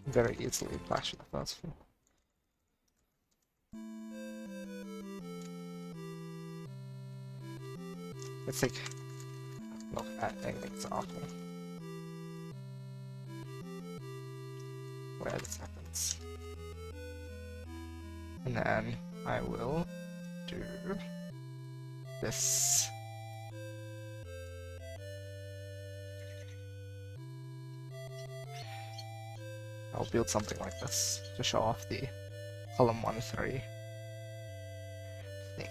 Very easily clash with the first floor. Let's take a look at an example where this happens. And then I will do this. I'll build something like this to show off the column 1-3 thing.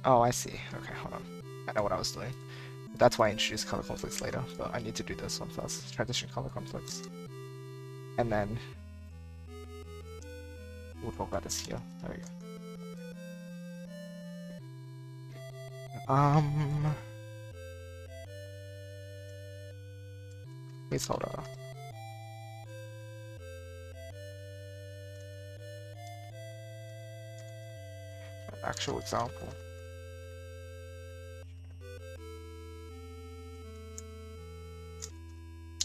Oh, I see. Okay, hold on. I know what I was doing. That's why I introduced color conflicts later, but I need to do this one first. Transition color conflicts. And then we'll talk about this here. There we go. Placeholder. An actual example.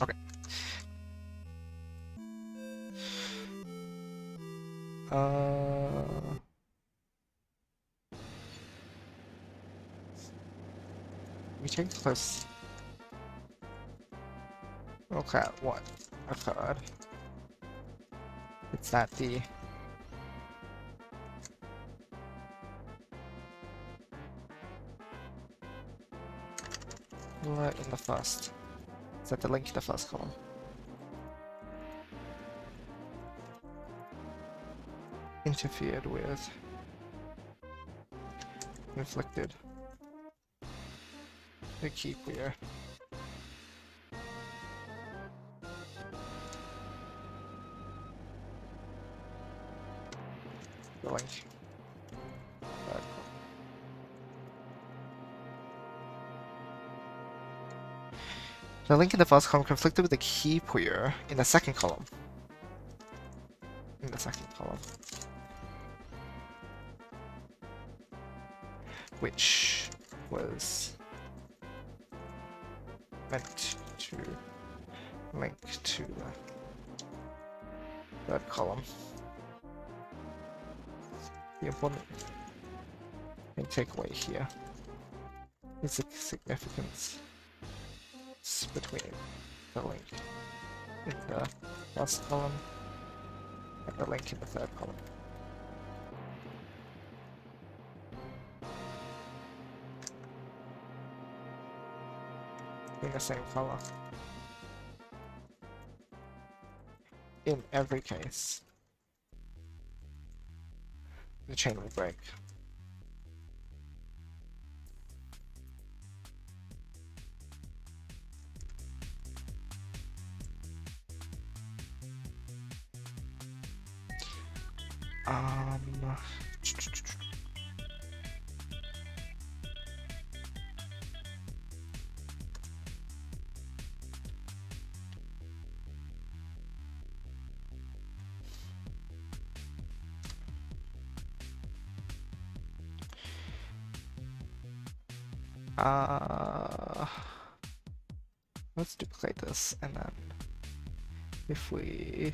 Okay. We take this. Okay, what occurred? It's that the in the first. Is that the link in the first column? Interfered with. Inflicted. The key clear. The link. The link in the first column conflicted with the key Puyo in the second column. Which was meant to link to the third column. The important takeaway here is the significance between the link in the first column and the link in the third column. In the same color. In every case, the chain will break. Let's duplicate this, and then if we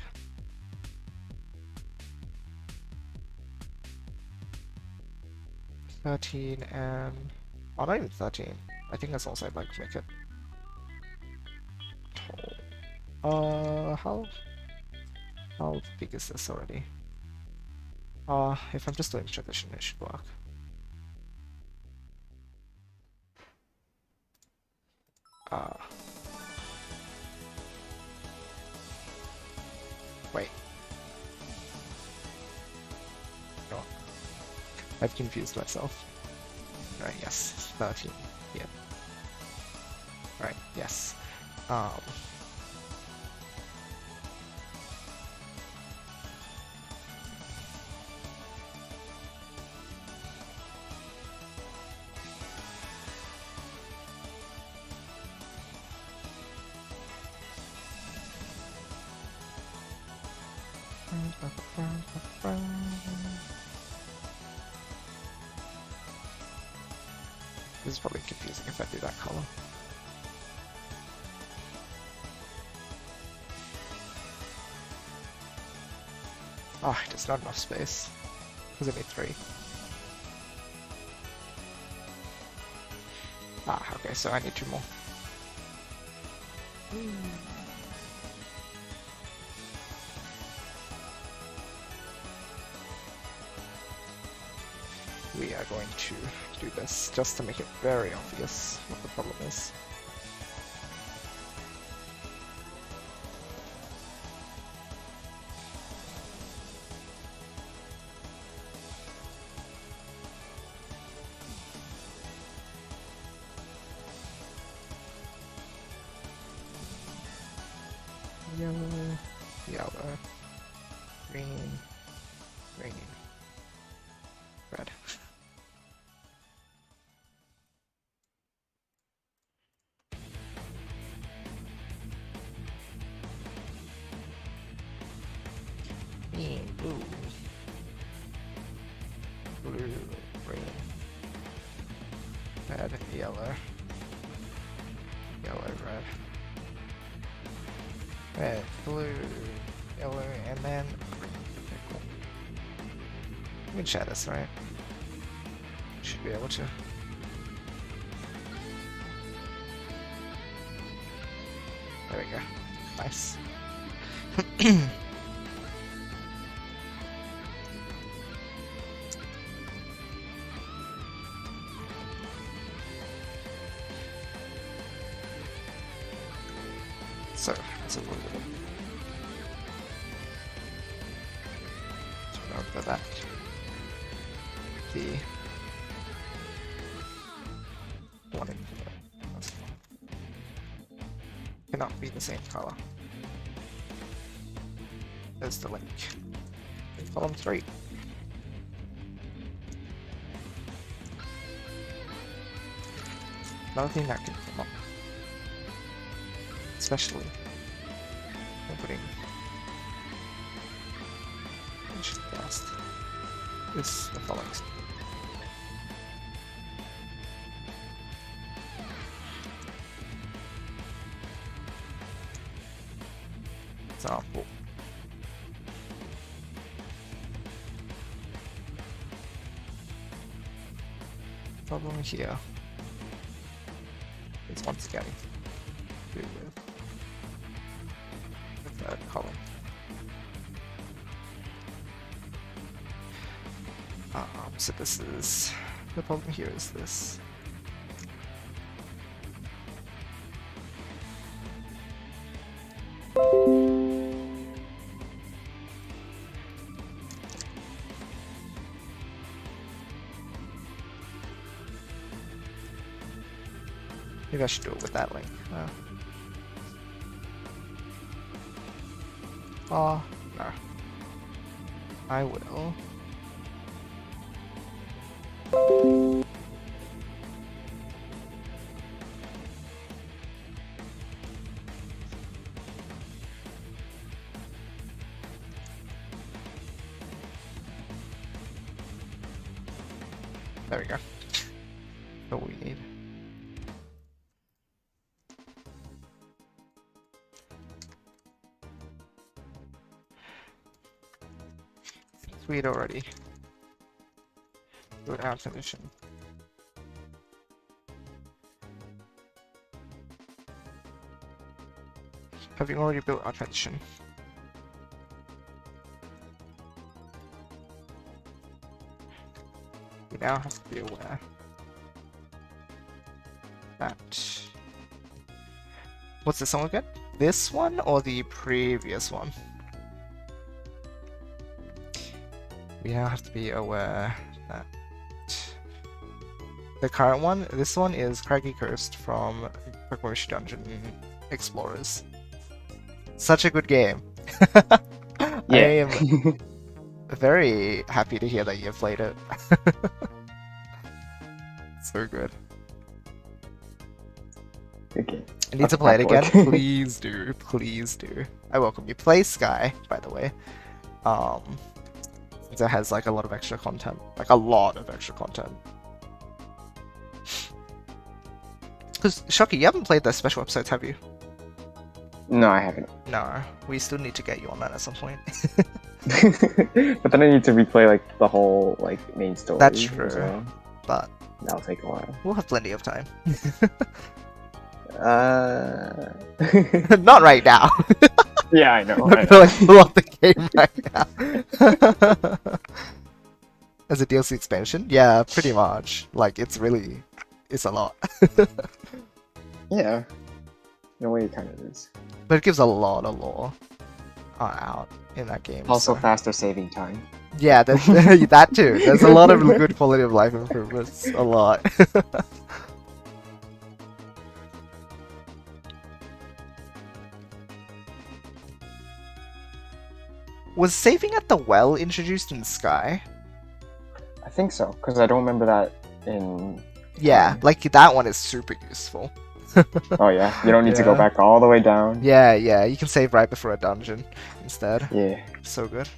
$13 and not even 13. I think that's also like make it tall. How big is this already? If I'm just doing tradition, it should work. Wait. No. I've confused myself. Right, yes. 13. Yeah. Right, yes. This is probably confusing if I do that color. Ah, there's not enough space. There's only 3. Ah, okay, so I need 2 more. We are going to do this just to make it very obvious what the problem is. Yellow, yellow, green, green, red. yellow. Yellow, red. Red, blue, yellow, and then green. Okay, cool. We can share this, right? Should be able to. There we go. Nice. So, that's a little bit. Remember that. The one in that's cannot be the same color. There's the link. In column 3. Another thing that can come up, especially when putting cast, is the following. Example. Problem here is once again do with the third column. So this is the problem here is this. Maybe I should do it with that link. Oh, no. I will. There we go. What we need. Sweet already. Do an out condition. Have you already built our transition? We now have to be aware that... What's this song again? This one or the previous one? We now have to be aware that the current one, this one is Craggy Coast from Pokemon Yoshi Dungeon Explorers. Such a good game.
Yeah.
I am very happy to hear that you've played it. So good.
Okay.
I need to play it again. Please do. Please do. I welcome you. Play Sky, by the way. Since it has like a lot of extra content. Like a lot of extra content. Because, Shocky, you haven't played the special episodes, have you?
No, I haven't.
No. We still need to get you on that at some point.
But then I need to replay like the whole like main story.
That's true.
So
But
that'll take a while.
we'll have plenty of time.
Not
right now.
Yeah, I know.
I'm not gonna like pull up the game right now. As a DLC expansion? Yeah, pretty much. Like, it's a lot.
Yeah. In a way, it kind of is.
But it gives a lot of lore out in that game.
Also,
so.
faster saving time.
Yeah, that too. There's a lot of good quality of life improvements. A lot. Was saving at the well introduced in Sky?
I think so, because I don't remember that in...
Yeah, like that one is super useful.
Oh yeah, you don't need to go
Yeah.
back all the way down.
Yeah, you can save right before a dungeon instead.
Yeah.
So good.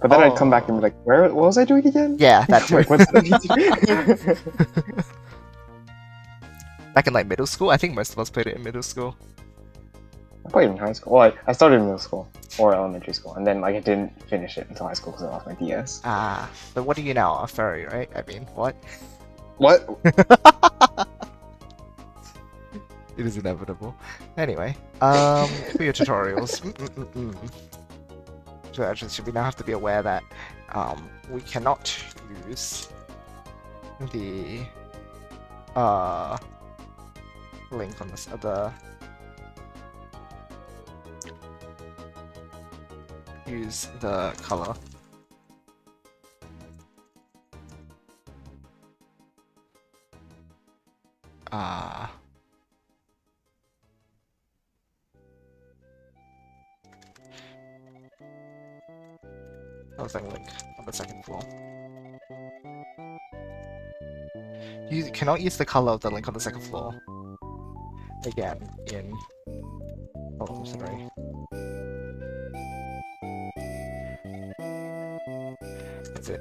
But then I'd come back and be like, what was I doing again?
Yeah, that too.
Like, what's that?
Back in like middle school, I think most of us played it in middle school.
I played in high school. Well, I started in middle school or elementary school, and then like I didn't finish it until high school because I lost my DS.
Ah, but what are you now? A furry, right? I mean, what?
What?
It is inevitable. Anyway, for your tutorials. So actually, should we now have to be aware that we cannot use the link on this use the color. Housing link on the second floor. You cannot use the color of the link on the second floor. Again, in column 3. That's it.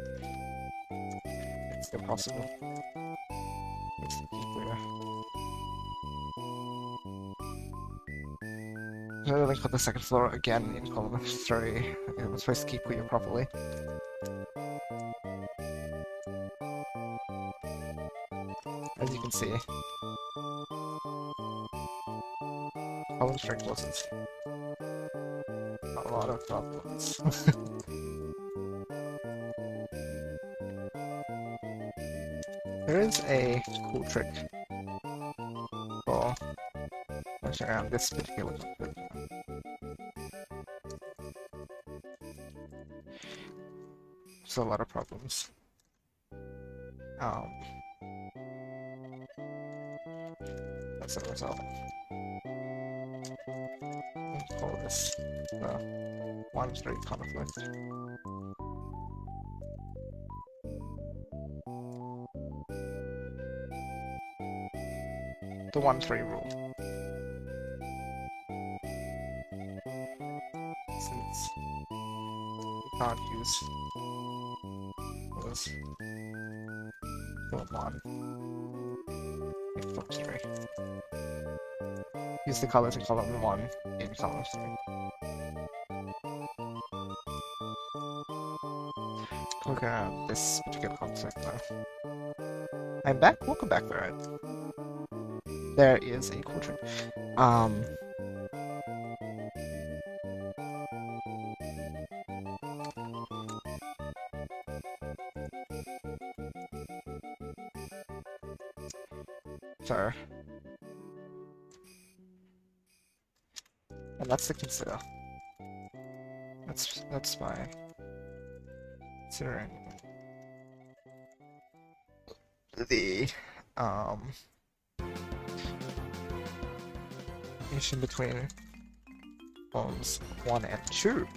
It's still possible. It's clear. The link on the second floor again in column 3. It was supposed to keep Puyo properly. As you can see, column 3 causes a lot of problems. There is a cool trick for pushing around this particular method. There's a lot of problems. That's a result. Let's call this the 1-3 conflict. The 1-3 rule. Since you can't use this column 1 in column 3. Use the colors in column 1 in column 3. Look at this particular conflict now. I'm back? Welcome back, Barrett. There is a cool trick. So, and that's to consider. That's fine. Considering the issue between columns 1 and 2.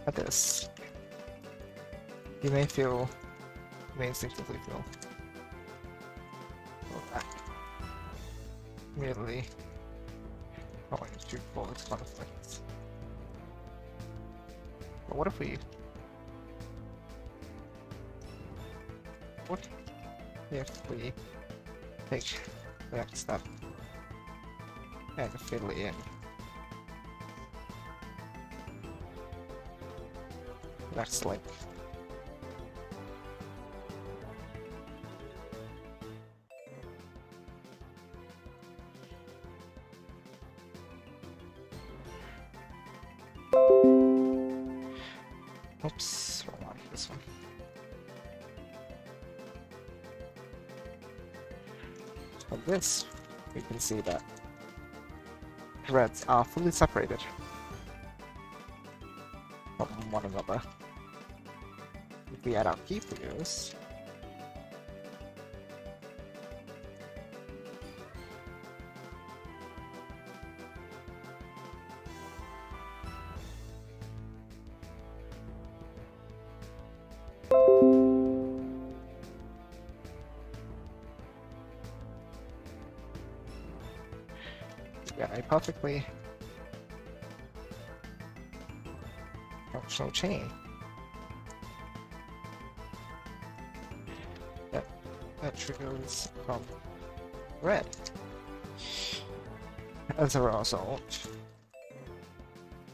At this, you may instinctively feel that merely going to cause conflicts. But what if we take the next step and fiddle it in? Next link. Oops, wrong one. This one. For this, we can see that threads are fully separated from one another. If we add our key figures, a perfectly functional chain. That triggers from red. As a result,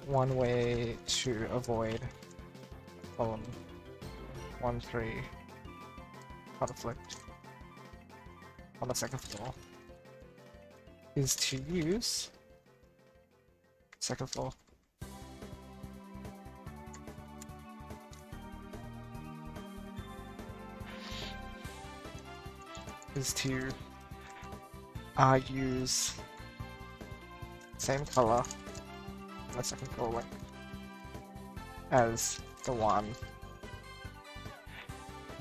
one way to avoid column 1-3 conflict on the second floor is to use second floor. Is to use same color on the second floor link as the one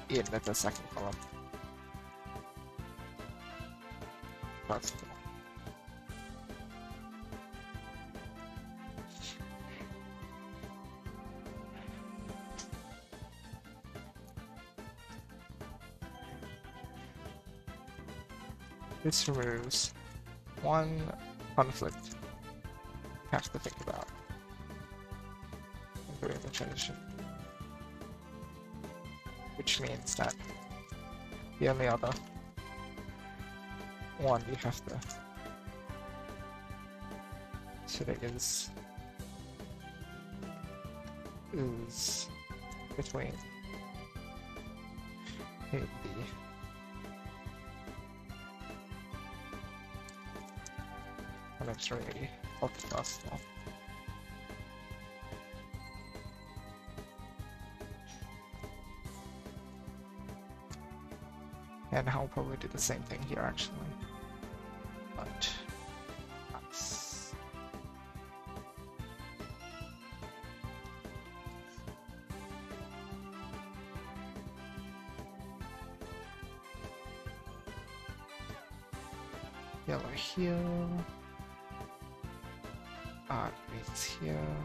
in the second column. First floor. This removes one conflict you have to think about when doing the transition. Which means that the only other one you have to select is between A and B. And it's really podcast now. And I'll probably do the same thing here actually. But that's yellow here. Green's here.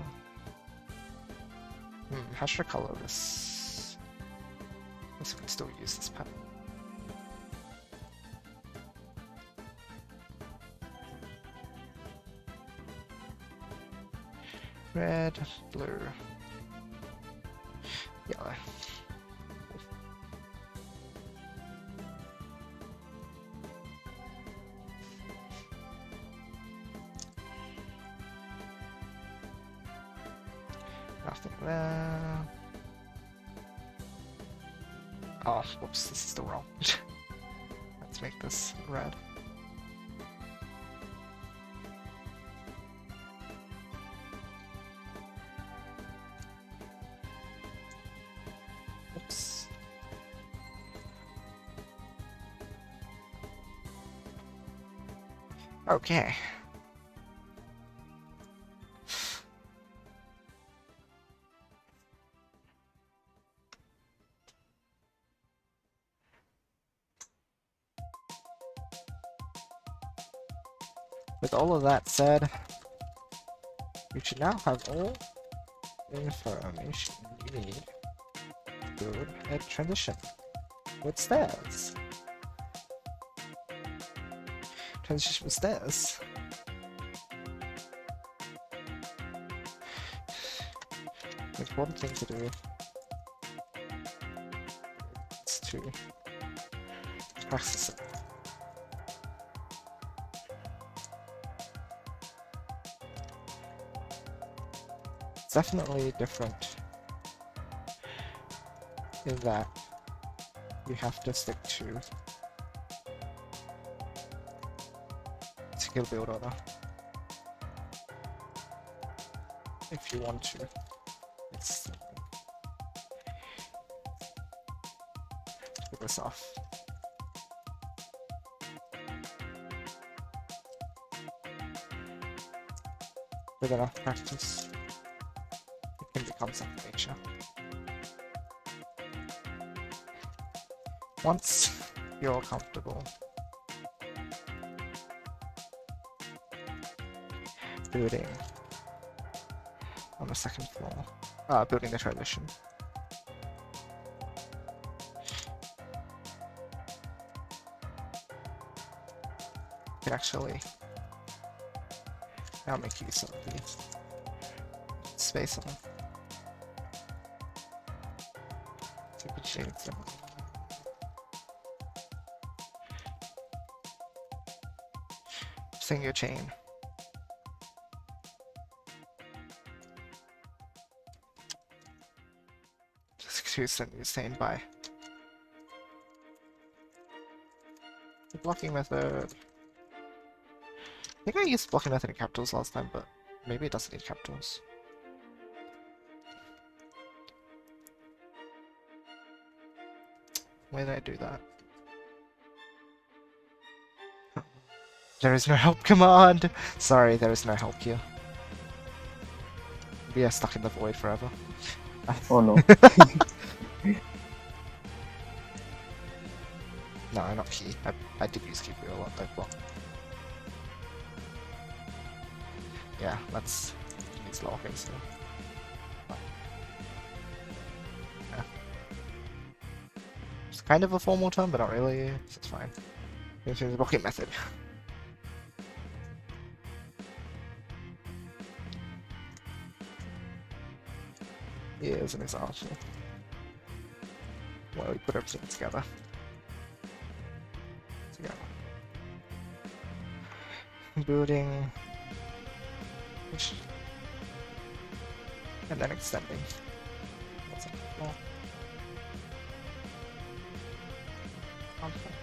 How should I color this? I guess we can still use this pattern. Red, blue, yellow. Nothing there. Oh, whoops, this is still wrong. Let's make this red. Oops. Okay. With all of that said, you should now have all the information you need to build a transition with stairs. Transition with stairs. The important thing to do is to practice it. Definitely different in that you have to stick to skill build order if you want to. Let's put this off. With enough practice, it can become second nature. Once you're comfortable building on the second floor, building the transition, you can actually I'll make use of the space on them. Stupid shades. Sing your chain. Just to send you saying bye. The blocking method. I think I used blocking method in capitals last time, but maybe it doesn't need capitals. Why did I do that? There is no help command! Sorry, there is no help here. We are stuck in the void forever.
Oh no.
No, not key. I did use key a lot, though. Block. Yeah, that's... It's locking still. Yeah. It's kind of a formal term, but not really, so it's fine. This is the blocking method. Here's an example where we put everything together. Building, and then extending. That's it. Well, okay.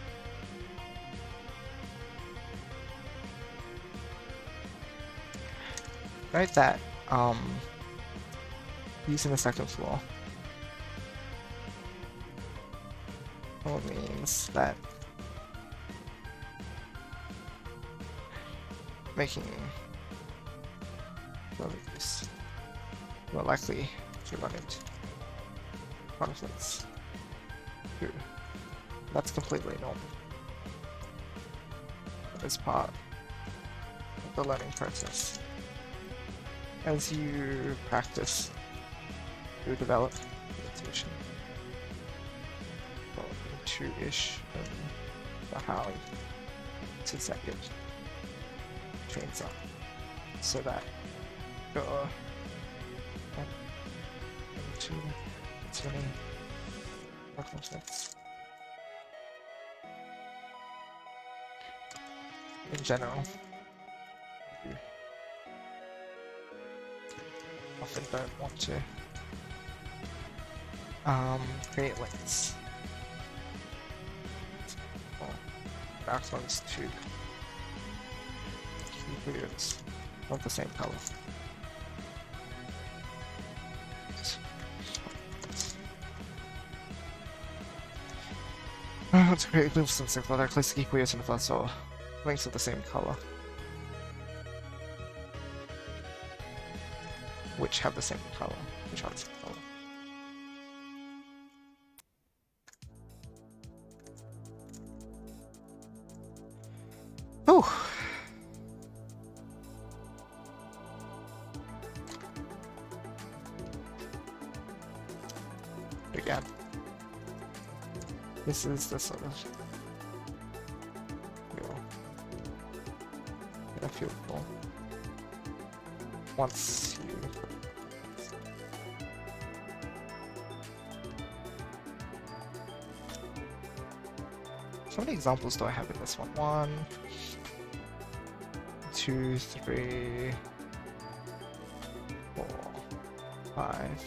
Right, that using the second floor means that making this more likely to run into conflicts. Here. That's completely normal. That is part of the learning process. As you practice, you develop intuition. Well, 2-ish for how to set it. Trains up so that your it's running more conflicts. In general, you often don't want to create links. Well, backgrounds to videos of the same color. To create groups of circle that place equals in the plus or links of the same color. Which have the same color. Which have the same color. Oh! Again. This is the sort of feel cool. Once you how many examples do I have in this one? 1, 2, 3, 4, 5,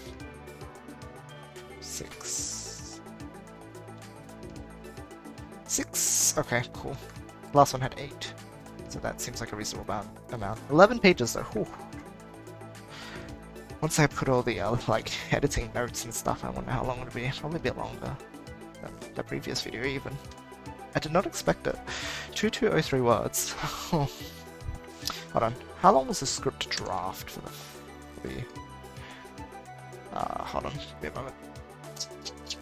6. 6. Okay, cool. Last one had 8. So that seems like a reasonable amount. 11 pages though. Whew. Once I put all the like editing notes and stuff, I wonder how long it would be. Probably a bit longer than the previous video even. I did not expect it. 2203 words. Hold on. How long was the script draft for the hold on. Be a moment.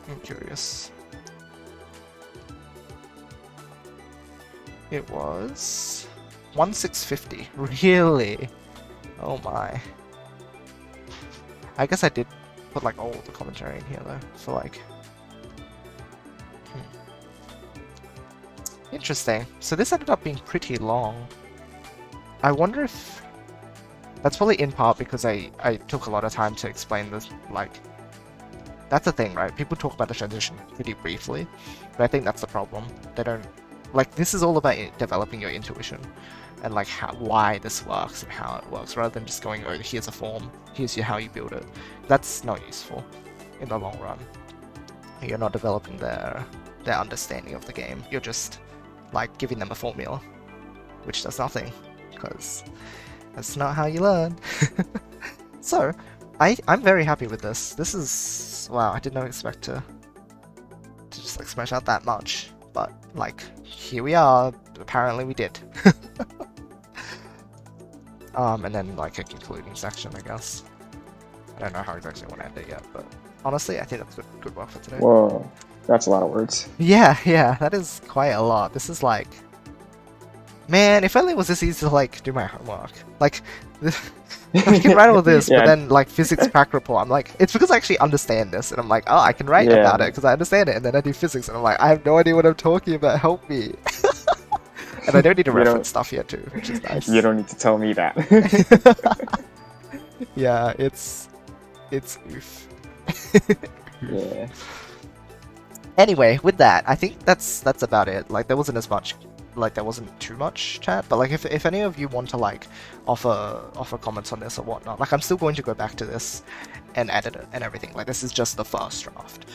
I'm curious. It was 1650. Really? Oh my. I guess I did put like all the commentary in here though, for like. Interesting. So this ended up being pretty long. I wonder if That's probably in part because I took a lot of time to explain this, like, that's the thing, right? People talk about the transition pretty briefly, but I think that's the problem. They don't, like, this is all about developing your intuition and like why this works and how it works, rather than just going, oh, here's a form, here's how you build it. That's not useful in the long run. You're not developing their understanding of the game. You're just like giving them a formula, which does nothing, because that's not how you learn. So, I'm very happy with this. This is, wow, I did not expect to just like smash out that much, but like here we are. Apparently we did. And then like a concluding section, I guess. I don't know how exactly I want to end it yet, but honestly, I think that's good work for today.
Whoa, that's a lot of words.
Yeah, that is quite a lot. This is like, man, if only it was this easy to like do my homework. Like, I can write all this, but then like physics pack report, I'm like, it's because I actually understand this, and I'm like, oh, I can write about it because I understand it, and then I do physics, and I'm like, I have no idea what I'm talking about. Help me. And I don't need to reference stuff here too, which is nice.
You don't need to tell me that.
Yeah, it's oof.
Yeah.
Anyway, with that, I think that's about it. Like, there wasn't too much chat, but like if any of you want to like offer comments on this or whatnot, like I'm still going to go back to this and edit it and everything. Like, this is just the first draft.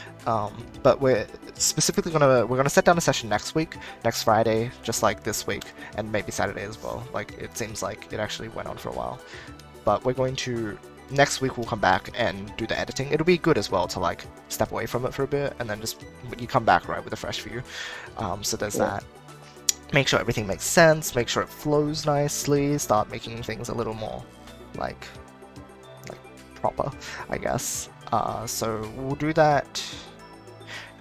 But we're specifically we're gonna set down a session next Friday, just like this week, and maybe Saturday as well. Like, it seems like it actually went on for a while. But we're going to, next week we'll come back and do the editing. It'll be good as well to like step away from it for a bit, and then just you come back right with a fresh view. So there's that. Make sure everything makes sense, make sure it flows nicely, start making things a little more like proper, I guess. So we'll do that.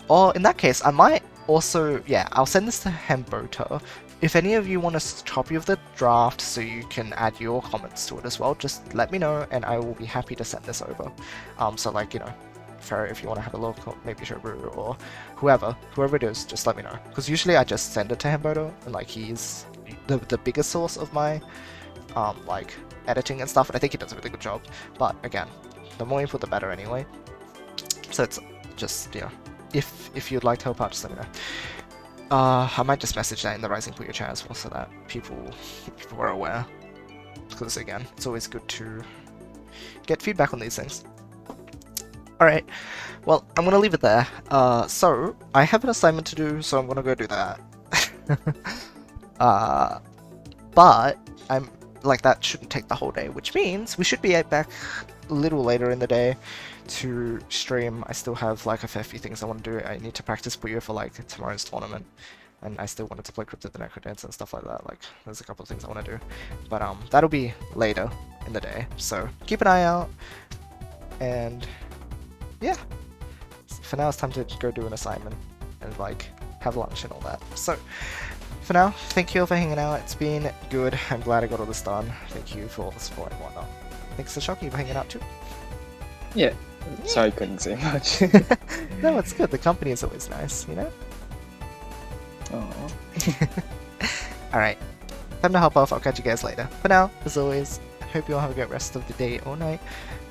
Or in that case, I might also, yeah, I'll send this to Hemboto. If any of you want a copy of the draft so you can add your comments to it as well, just let me know and I will be happy to send this over. So like, you know, if you want to have a look, or maybe Shobru or whoever it is, just let me know. Because usually I just send it to Hemboto, and like he's the biggest source of my like editing and stuff, and I think he does a really good job. But again, the more input the better anyway. So it's just, you know, if you'd like to help out, just let me know. I might just message that in the Rising Puyo chat as well, so that people are aware. Because again, it's always good to get feedback on these things. Alright, well, I'm gonna leave it there. So, I have an assignment to do, so I'm gonna go do that. But, I'm like, that shouldn't take the whole day, which means we should be back a little later in the day to stream. I still have like a fair few things I want to do. I need to practice Puyo for like tomorrow's tournament, and I still wanted to play Cryptid the Necrodance and stuff like that. Like, there's a couple of things I want to do, but that'll be later in the day, so keep an eye out. And yeah, for now it's time to go do an assignment and like have lunch and all that. So for now, thank you all for hanging out. It's been good. I'm glad I got all this done. Thank you for all the support and whatnot. Thanks to Shocky for hanging out too.
Yeah. Sorry I couldn't say much.
No, it's good. The company is always nice, you know?
Aww.
Alright. Time to hop off. I'll catch you guys later. For now, as always, I hope you all have a great rest of the day or night.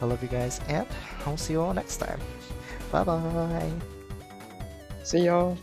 I love you guys, and I'll see you all next time. Bye bye.
See y'all.